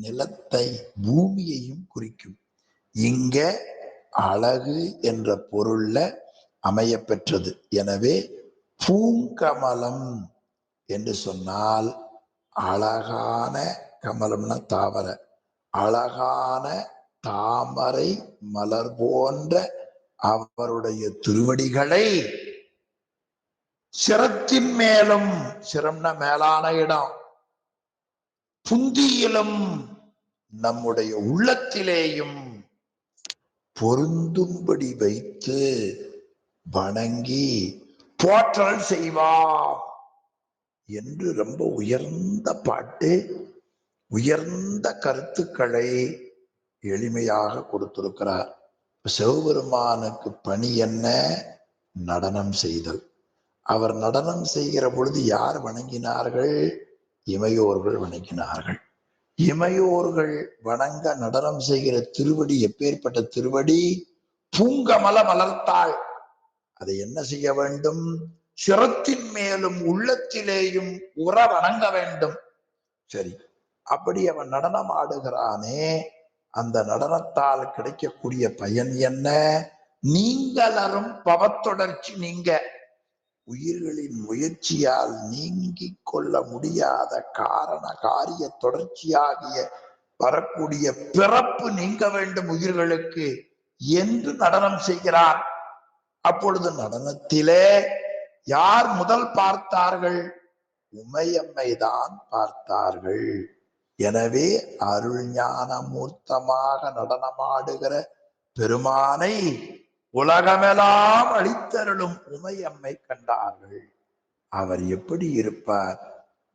நிலத்தை பூமியையும் குறிக்கும். இங்க அழகு என்ற பொருள்ல அமைய பெற்றது. எனவே பூங்கமலம் என்று சொன்னால் அழகான, கமலம்னா தாமர, அழகான தாமரை மலர் போன்ற அவருடைய திருவடிகளை சிரத்தின் மேலும், சிரம்னா மேலான இடம், புந்தியிலும் நம்முடைய உள்ளத்திலேயும் பொருந்தும்படி வைத்து வணங்கி போற்றல் செய்வாம் என்று ரொம்ப உயர்ந்த பாட்டு, உயர்ந்த கருத்துக்களை எளிமையாக கொடுத்திருக்கிறார். சிவபெருமானுக்கு பணி என்ன? நடனம் செய்தல். அவர் நடனம் செய்கிற பொழுது யார் வணங்கினார்கள்? இமையோர்கள் வணங்கினார்கள். இமையோர்கள் வணங்க நடனம் செய்கிற திருவடி எப்பேற்பட்ட திருவடி? பூங்கமல மலர்த்தாள். அதை என்ன செய்ய வேண்டும்? சிரத்தின் மேலும் உள்ளத்திலேயும் உற வணங்க வேண்டும். சரி, அப்படி அவன் நடனம் ஆடுகிறானே, அந்த நடனத்தால் கிடைக்கக்கூடிய பயன் என்ன? நீங்களரும் பவத்தொடர்ச்சி நீங்க, உயிர்களின் முயற்சியால் நீங்கிக் கொள்ள முடியாத காரண காரிய தொடர்ச்சியாகிய வரக்கூடிய பிறப்பு நீங்க வேண்டும் உயிர்களுக்கு என்று நடனம் செய்கிறார். அப்பொழுது நடனத்திலே யார் முதல் பார்த்தார்கள்? உமையம்மை தான் பார்த்தார்கள். எனவே அருள் ஞான மூர்த்தமாக நடனமாடுகிற பெருமானை உலகமெல்லாம் அளித்தருளும் உமையம்மை கண்டார்கள். அவர் எப்படி இருப்பார்?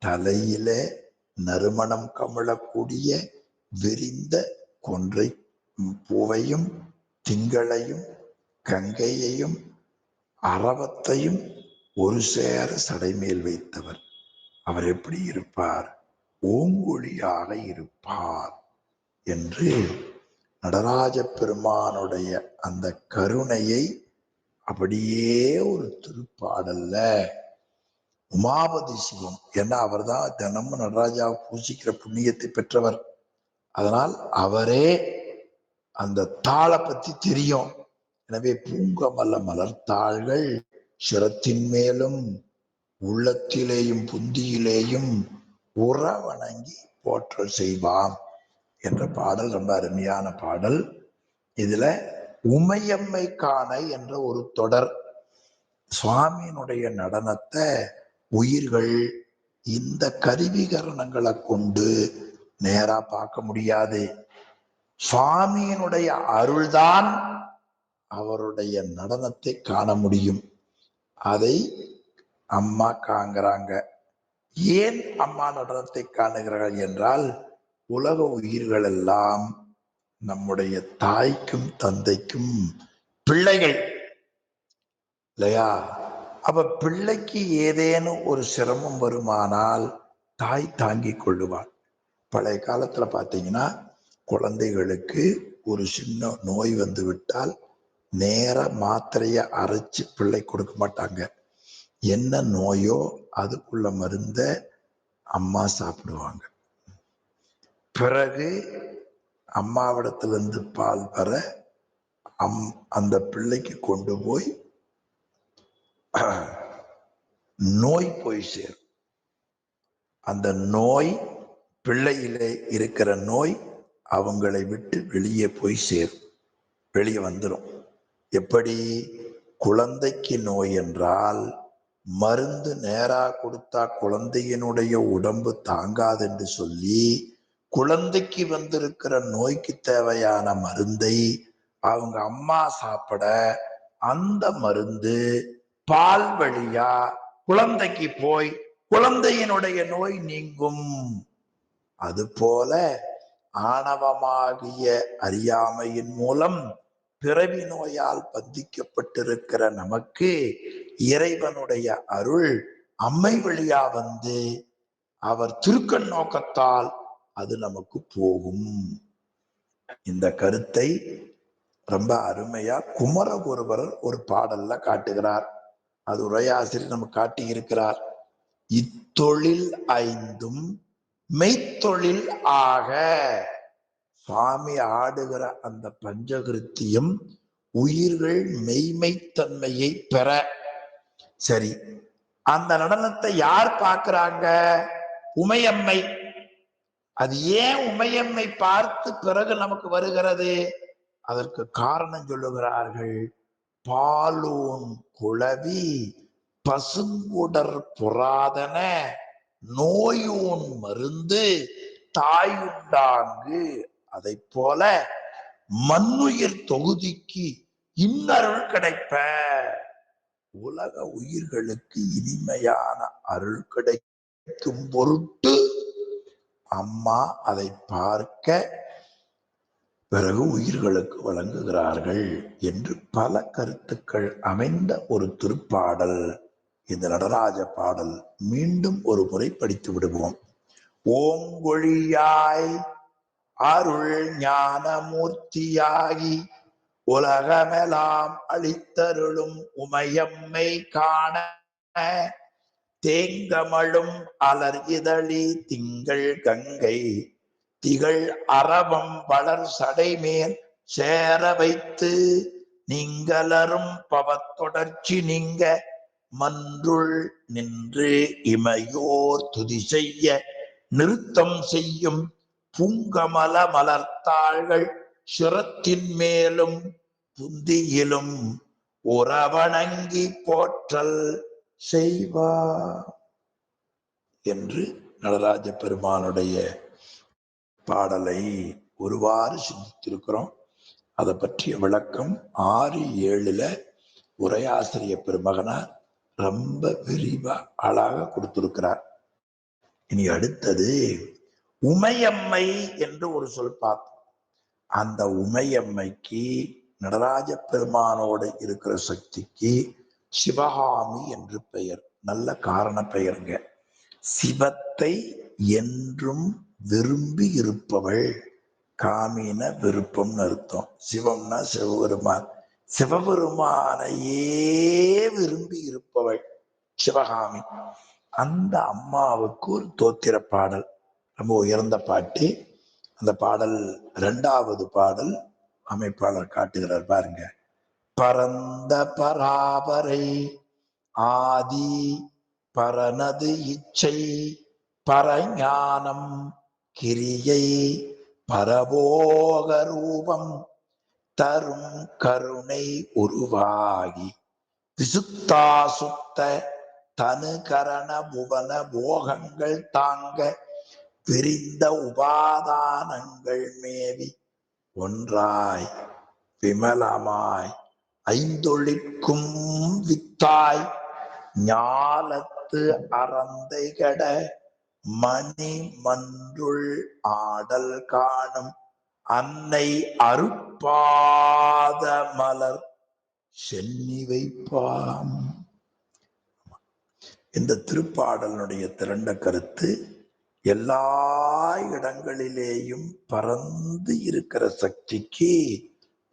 தலையிலே நறுமணம் கமழக்கூடிய விரிந்த கொன்றை பூவையும் திங்களையும் கங்கையையும் அரவத்தையும் ஒரு சேர சடைமேல் வைத்தவர். அவர் எப்படி இருப்பார்? ஓங்கொழியாக இருப்பார் என்று நடராஜ பெருமானுடைய அந்த கருணையை அப்படியே ஒரு திருப்பாடல்ல உமாபதி சிவம், ஏன்னா அவர் தான் தினமும் நடராஜாவை பூசிக்கிற புண்ணியத்தை பெற்றவர். அதனால் அவரே அந்த தாளை பத்தி தெரியும். எனவே பூங்கமல்ல மலர்த்தாள்கள் சிரத்தின் மேலும் உள்ளத்திலேயும் புந்தியிலேயும் உற வணங்கி போற்றல் செய்வாம் என்ற பாடல் ரொம்ப அருமையான பாடல். இதுல உமையம்மை காண என்ற ஒரு தொடர். சுவாமியினுடைய நடனத்தை உயிர்கள் இந்த கருவிகரணங்களை கொண்டு நேரா பார்க்க முடியாது. சுவாமியினுடைய அருள்தான் அவருடைய நடனத்தை காண முடியும். அதை அம்மா காண்கிறாங்க. ஏன் அம்மா நடனத்தை காணுகிறார்கள் என்றால், உலக உயிர்கள் எல்லாம் நம்முடைய தாய்க்கும் தந்தைக்கும் பிள்ளைகள் இல்லையா? அப்ப பிள்ளைக்கு ஏதேனும் ஒரு சிரமம் வருமானால் தாய் தாங்கிக் கொள்ளுவாள். பழைய காலத்துல பாத்தீங்கன்னா, குழந்தைகளுக்கு ஒரு சின்ன நோய் வந்து விட்டால் நேர மாத்திரைய அரைச்சு பிள்ளை கொடுக்க மாட்டாங்க. என்ன நோயோ அதுக்குள்ள மருந்த அம்மா சாப்பிடுவாங்க. பிறகு அம்மாவிடத்திலிருந்து பால் வர அந்த பிள்ளைக்கு கொண்டு போய் நோய் போய் சேரும். அந்த நோய், பிள்ளையிலே இருக்கிற நோய் அவங்களை விட்டு வெளியே போய் சேரும், வெளியே வந்துடும். எப்படி? குழந்தைக்கு நோய் என்றால் மருந்து நேரா கொடுத்தா குழந்தையினுடைய உடம்பு தாங்காது என்று சொல்லி, குழந்தைக்கு வந்திருக்கிற நோய்க்கு தேவையான மருந்தை அவங்க அம்மா சாப்பிட அந்த மருந்து பால் வழியா குழந்தைக்கு போய் குழந்தையினுடைய நோய் நீங்கும். அதுபோல ஆணவமாகிய அறியாமையின் மூலம் பிறவி நோயால் பந்திக்கப்பட்டிருக்கிற நமக்கு இறைவனுடைய அருள் அம்மை வழியா வந்து அவர் திருக்கண் நோக்கத்தால் அது நமக்கு போகும். இந்த கருத்தை ரொம்ப அருமையா குமரகுருபரர் ஒரு பாடல்ல காட்டுகிறார். அது உரையாசிரியர் நமக்கு காட்டி இருக்கிறார். இத்தொழில் ஐந்தும் மெய்த்தொழில் ஆக. சுவாமி ஆடுகிற அந்த பஞ்சகிருத்தியம் உயிர்கள் மெய்மைத்தன்மையை பெற. சரி, அந்த நடனத்தை யார் பார்க்கிறாங்க? உமையம்மை. அது ஏன் உமையம்மை பார்த்து பிறகு நமக்கு வருகிறது? அதற்கு காரணம் சொல்லுகிறார்கள். பாலூன் குளவி பசுங்குடர் புராதன நோயூன் மருந்து தாயுண்டாங்கு. அதை போல மண்ணுயிர் தொகுதிக்கு இன்னருள் கிடைப்ப. உலக உயிர்களுக்கு இனிமையான அருள் கிடைக்கும் பொருட்டு அம்மா அதை பார்க்க பிறகு உயிர்களுக்கு வழங்குகிறார்கள் என்று பல கருத்துக்கள் அமைந்த ஒரு திருப்பாடல் இந்த நடராஜ பாடல். மீண்டும் ஒரு முறை படித்து விடுவோம். ஓங்கொழியாய் அருள் ஞானமூர்த்தியாகி உலகமெல்லாம் அளித்தருளும் உமையம்மை காண தேங்கமழும் அலர் இதழி திங்கள் கங்கை திகழ் அரவம் வளர் சடைமேல் சேர வைத்து நீங்களரும் பவத்தொடர்ச்சி நீங்க மன்றுள் நின்று இமையோர் துதி செய்ய நிறுத்தம் செய்யும் பூங்கமல மலர்த்தாள்கள் சிரத்தின் மேலும் புந்தியிலும் உறவணங்கி போற்றல் செய்வார் என்று நடராஜ பெருமானுடைய பாடலை ஒருவாறு சிந்தித்திருக்கிறோம். அதை பற்றிய விளக்கம் 6-7 உரையாசிரிய பெருமகனார் ரொம்ப விரிவா அழகாக கொடுத்திருக்கிறார். இனி அடுத்தது உமையம்மை என்று ஒரு சொல் பார்த்தோம். அந்த உமையம்மைக்கு நடராஜ பெருமானோடு இருக்கிற சக்திக்கு சிவகாமி என்று பெயர். நல்ல காரண பெயருங்க. சிவத்தை என்றும் விரும்பி இருப்பவள். காமின விருப்பம்னு அர்த்தம். சிவம்னா சிவபெருமான். சிவபெருமானையே விரும்பி இருப்பவள் சிவகாமி. அந்த அம்மாவுக்கு ஒரு தோத்திர பாடல், ரொம்ப உயர்ந்த பாட்டு. அந்த பாடல் 2வது பாடல் அமைப்பாளர் காட்டுகிறார் பாருங்க. பரந்த பராபரை ஆதி பரனது இச்சை பரஞானம் கிரியை பரபோக ரூபம் தரும் கருணை உருவாகி விசுத்தாசுத்த தனு கரண புவன போகங்கள் தாங்க விரிந்த உபாதானங்கள் மேவி ஒன்றாய் விமலமாய் ஐந்தொழிற்கும் வித்தாய் ஞாலத்து அறந்தை கட மணி மன்றுள் ஆடல் காணும் அன்னை அருப்பாத மலர் சென்னி வைப்பாம். இந்த திருப்பாடலுடைய திரண்ட கருத்து, எல்லா இடங்களிலேயும் பறந்து இருக்கிற சக்திக்கு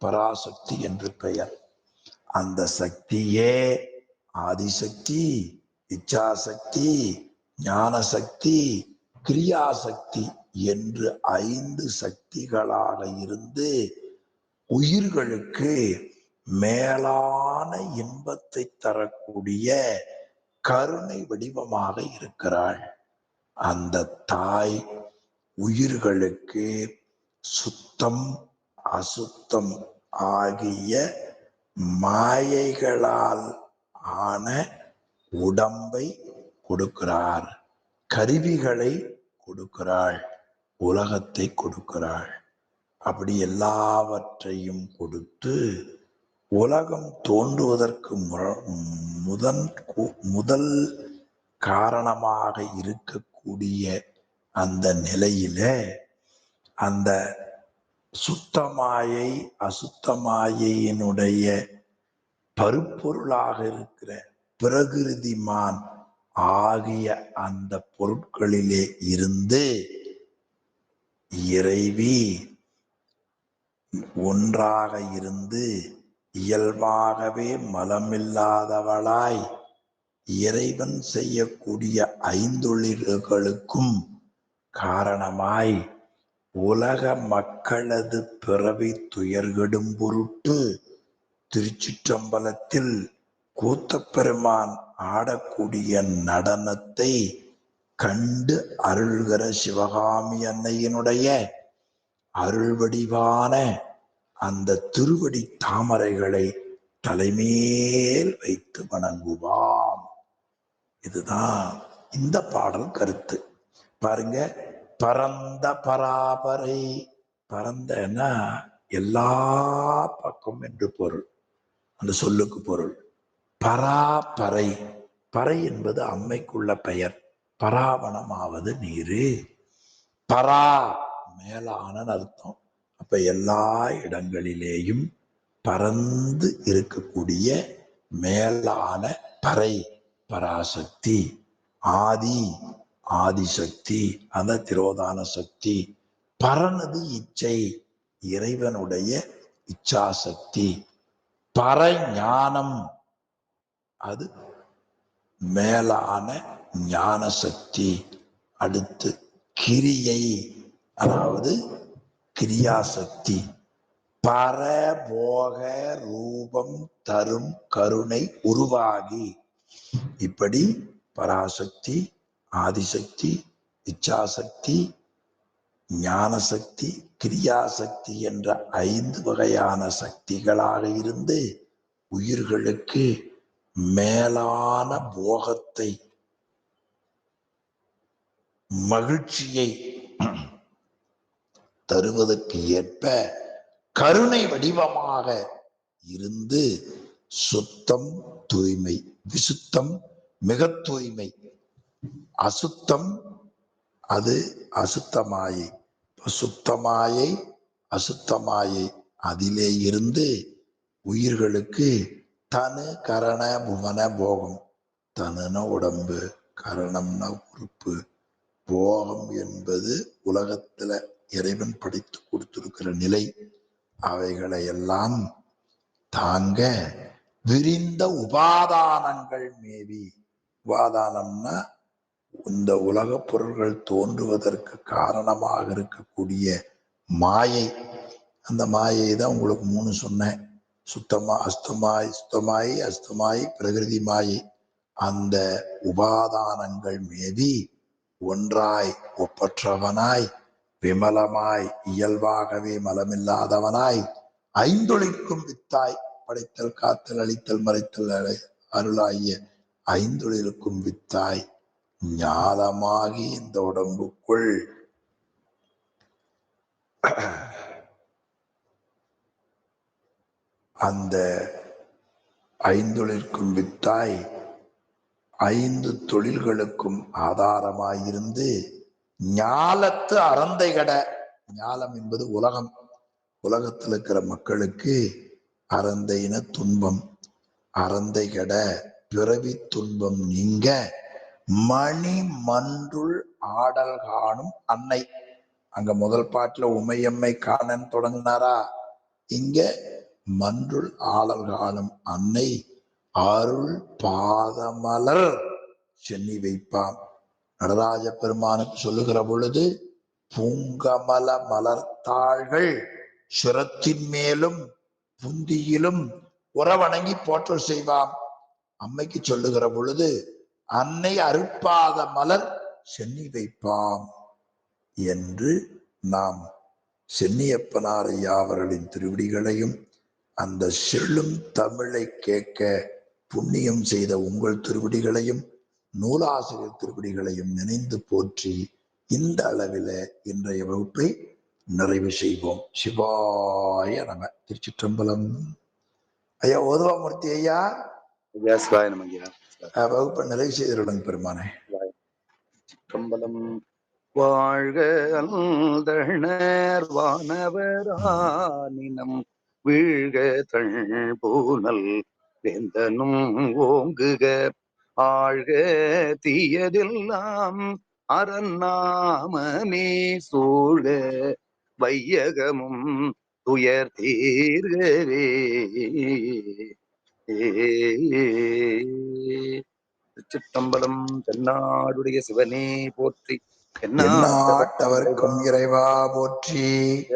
பராசக்தி என்று பெயர். அந்த சக்தியே ஆதிசக்தி, இச்சாசக்தி, ஞானசக்தி, கிரியாசக்தி என்று 5 சக்திகளாக இருந்து உயிர்களுக்கு மேலான இன்பத்தை தரக்கூடிய கருணை வடிவமாக இருக்கிறாள். அந்த தாய் உயிர்களுக்கு சுத்தம் அசுத்தம் ஆகிய மாயைகளால் ஆன உடம்பை கொடுக்கிறார், கருவிகளை கொடுக்கிறாள், உலகத்தை கொடுக்கிறாள். அப்படி எல்லாவற்றையும் கொடுத்து உலகம் தோன்றுவதற்கு முதல் காரணமாக இருக்கக்கூடிய அந்த நிலையில அந்த சுத்தமாயை அசுத்தமாயினுடைய பருப்பொருளாக இருக்கிற பிரகிருதிமான் ஆகிய அந்த பொருட்களிலே இருந்து இறைவி ஒன்றாக இருந்து இயல்பாகவே மலமில்லாதவளாய் இறைவன் செய்யக்கூடிய 5 தொழில்களுக்கும் காரணமாய் உலக மக்களது பிறவி துயர்கெடும் பொருட்டு திருச்சிற்றம்பலத்தில் கூத்தப்பெருமான் ஆடக்கூடிய நடனத்தை கண்டு அருள்கிற சிவகாமி அன்னையினுடைய அருள்வடிவான அந்த திருவடி தாமரைகளை தலைமேல் வைத்து வணங்குவாம். இதுதான் இந்த பாடல் கருத்து. பாருங்க, பரந்த பராபரை, பரந்தன்னா எல்லா பக்கம் என்று பொருள், அந்த சொல்லுக்கு பொருள். பராபரை, பறை என்பது அம்மைக்குள்ள பெயர், பராவணமாவது நீரு. பரா மேலான அர்த்தம். அப்ப எல்லா இடங்களிலேயும் பறந்து இருக்கக்கூடிய மேலான பறை பராசக்தி, ஆதி ஆதிசக்தி, அந்த திரோதான சக்தி. பரனது இச்சை, இறைவனுடைய இச்சாசக்தி. பரஞானம், அது மேலான ஞான சக்தி. அடுத்து கிரியை, அதாவது கிரியாசக்தி. பரபோக ரூபம் தரும் கருணை உருவாகி. இப்படி பராசக்தி, ஆதிசக்தி, இச்சாசக்தி, ஞானசக்தி, கிரியாசக்தி என்ற 5 வகையான சக்திகளாக இருந்து உயிர்களுக்கு மேலான போகத்தை, மகிழ்ச்சியை தருவதற்கு ஏற்ப கருணை வடிவமாக இருந்து சுத்தம் தூய்மை, விசுத்தம் மிக தூய்மை, அசுத்தம் அது அசுத்தமாயை, சுத்தமாயை அசுத்தமாயை, அதிலே இருந்து உயிர்களுக்கு தனு கரண புவன போகம். தனுன உடம்பு, கரணம்னா உறுப்பு, போகம் என்பது உலகத்துல இறைவன் படித்து கொடுத்திருக்கிற நிலை. அவைகளை எல்லாம் தாங்க விரிந்த உபாதானங்கள் மேவி. உபாதானம்னா இந்த உலக பொருள்கள் தோன்றுவதற்கு காரணமாக இருக்கக்கூடிய மாயை. அந்த மாயை தான் உங்களுக்கு 3 சொன்னேன். சுத்தமா அஸ்தமாய், சுத்தமாய் அஸ்தமாய் பிரகிருதி மாயை. அந்த உபாதானங்கள் மேவி ஒன்றாய் ஒப்பற்றவனாய் விமலமாய் இயல்பாகவே மலமில்லாதவனாய் 5 வித்தாய், படைத்தல் காத்தல் அழித்தல் மறைத்தல் அருளாகிய 5 வித்தாய் ஞானமாகி இந்த உடம்புக்குள் அந்த 5 வித்தாய் 5 தொழில்களுக்கும் ஆதாரமாயிருந்து ஞாலத்து அறந்தைகட. ஞாலம் என்பது உலகம். உலகத்தில் இருக்கிற மக்களுக்கு அறந்தையின துன்பம், அறந்தைகட பிறவி துன்பம் நீங்க மணி மன்றுள் ஆடல் காணும் அன்னை. அங்க முதல் பாட்டுல உமையம்மை காணன் தொடங்கினாரா, இங்க மன்றுள் ஆடல் காணும் அன்னை அருள் பாதமலர் சென்னி வைப்பாம். நடராஜ பெருமானுக்கு சொல்லுகிற பொழுது பூங்கமல மலர்த்தாள்கள் சிரத்தின் மேலும் புந்தியிலும் உறவணங்கி போற்றல் செய்வாம். அம்மைக்கு சொல்லுகிற பொழுது அன்னை அருட்பாத மலர் சென்னி வைப்பாம் என்று நாம் சென்னியப்பனார் ஐயா அவர்களின் திருவடிகளையும் அந்த செல்லும் தமிழை கேட்க புண்ணியம் செய்த உங்கள் திருவடிகளையும் நூலாசிரியர் திருவடிகளையும் நினைந்து போற்றி இந்த அளவில் இன்றைய வகுப்பை நிறைவு செய்வோம். சிவாய நம. திருச்சிற்றம்பலம். ஐயா ஓதுவாமூர்த்தி ஐயா, வகுப்பை நிறைவு செய்தருடன் பெருமானே. சிற்றம்பலம். வாழ்க அந்தணர் வானவரானினம் வீழ்க தழ்பூனல் வேந்தனும் ஓங்குக ஆழ்க தீயதெல்லாம் அறநாமனே சூழ வையகமும் துயர் தீர்கவே. திருச்சிற்றம்பலம். தென்னாடுடைய சிவனே போற்றி. எந்நாட்டவர்க்கும் இறைவா போற்றி.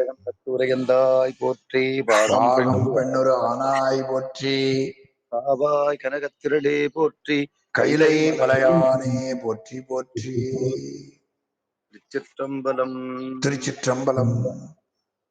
உரையந்தாய் போற்றி. பாகம் பாகம் பெண்ணொரு ஆனாய் போற்றி. காவாய் கனகத்திரளே போற்றி. கைலை மலையானே போற்றி போற்றி. திருச்சிற்றம்பலம். திருச்சிற்றம்பலம்.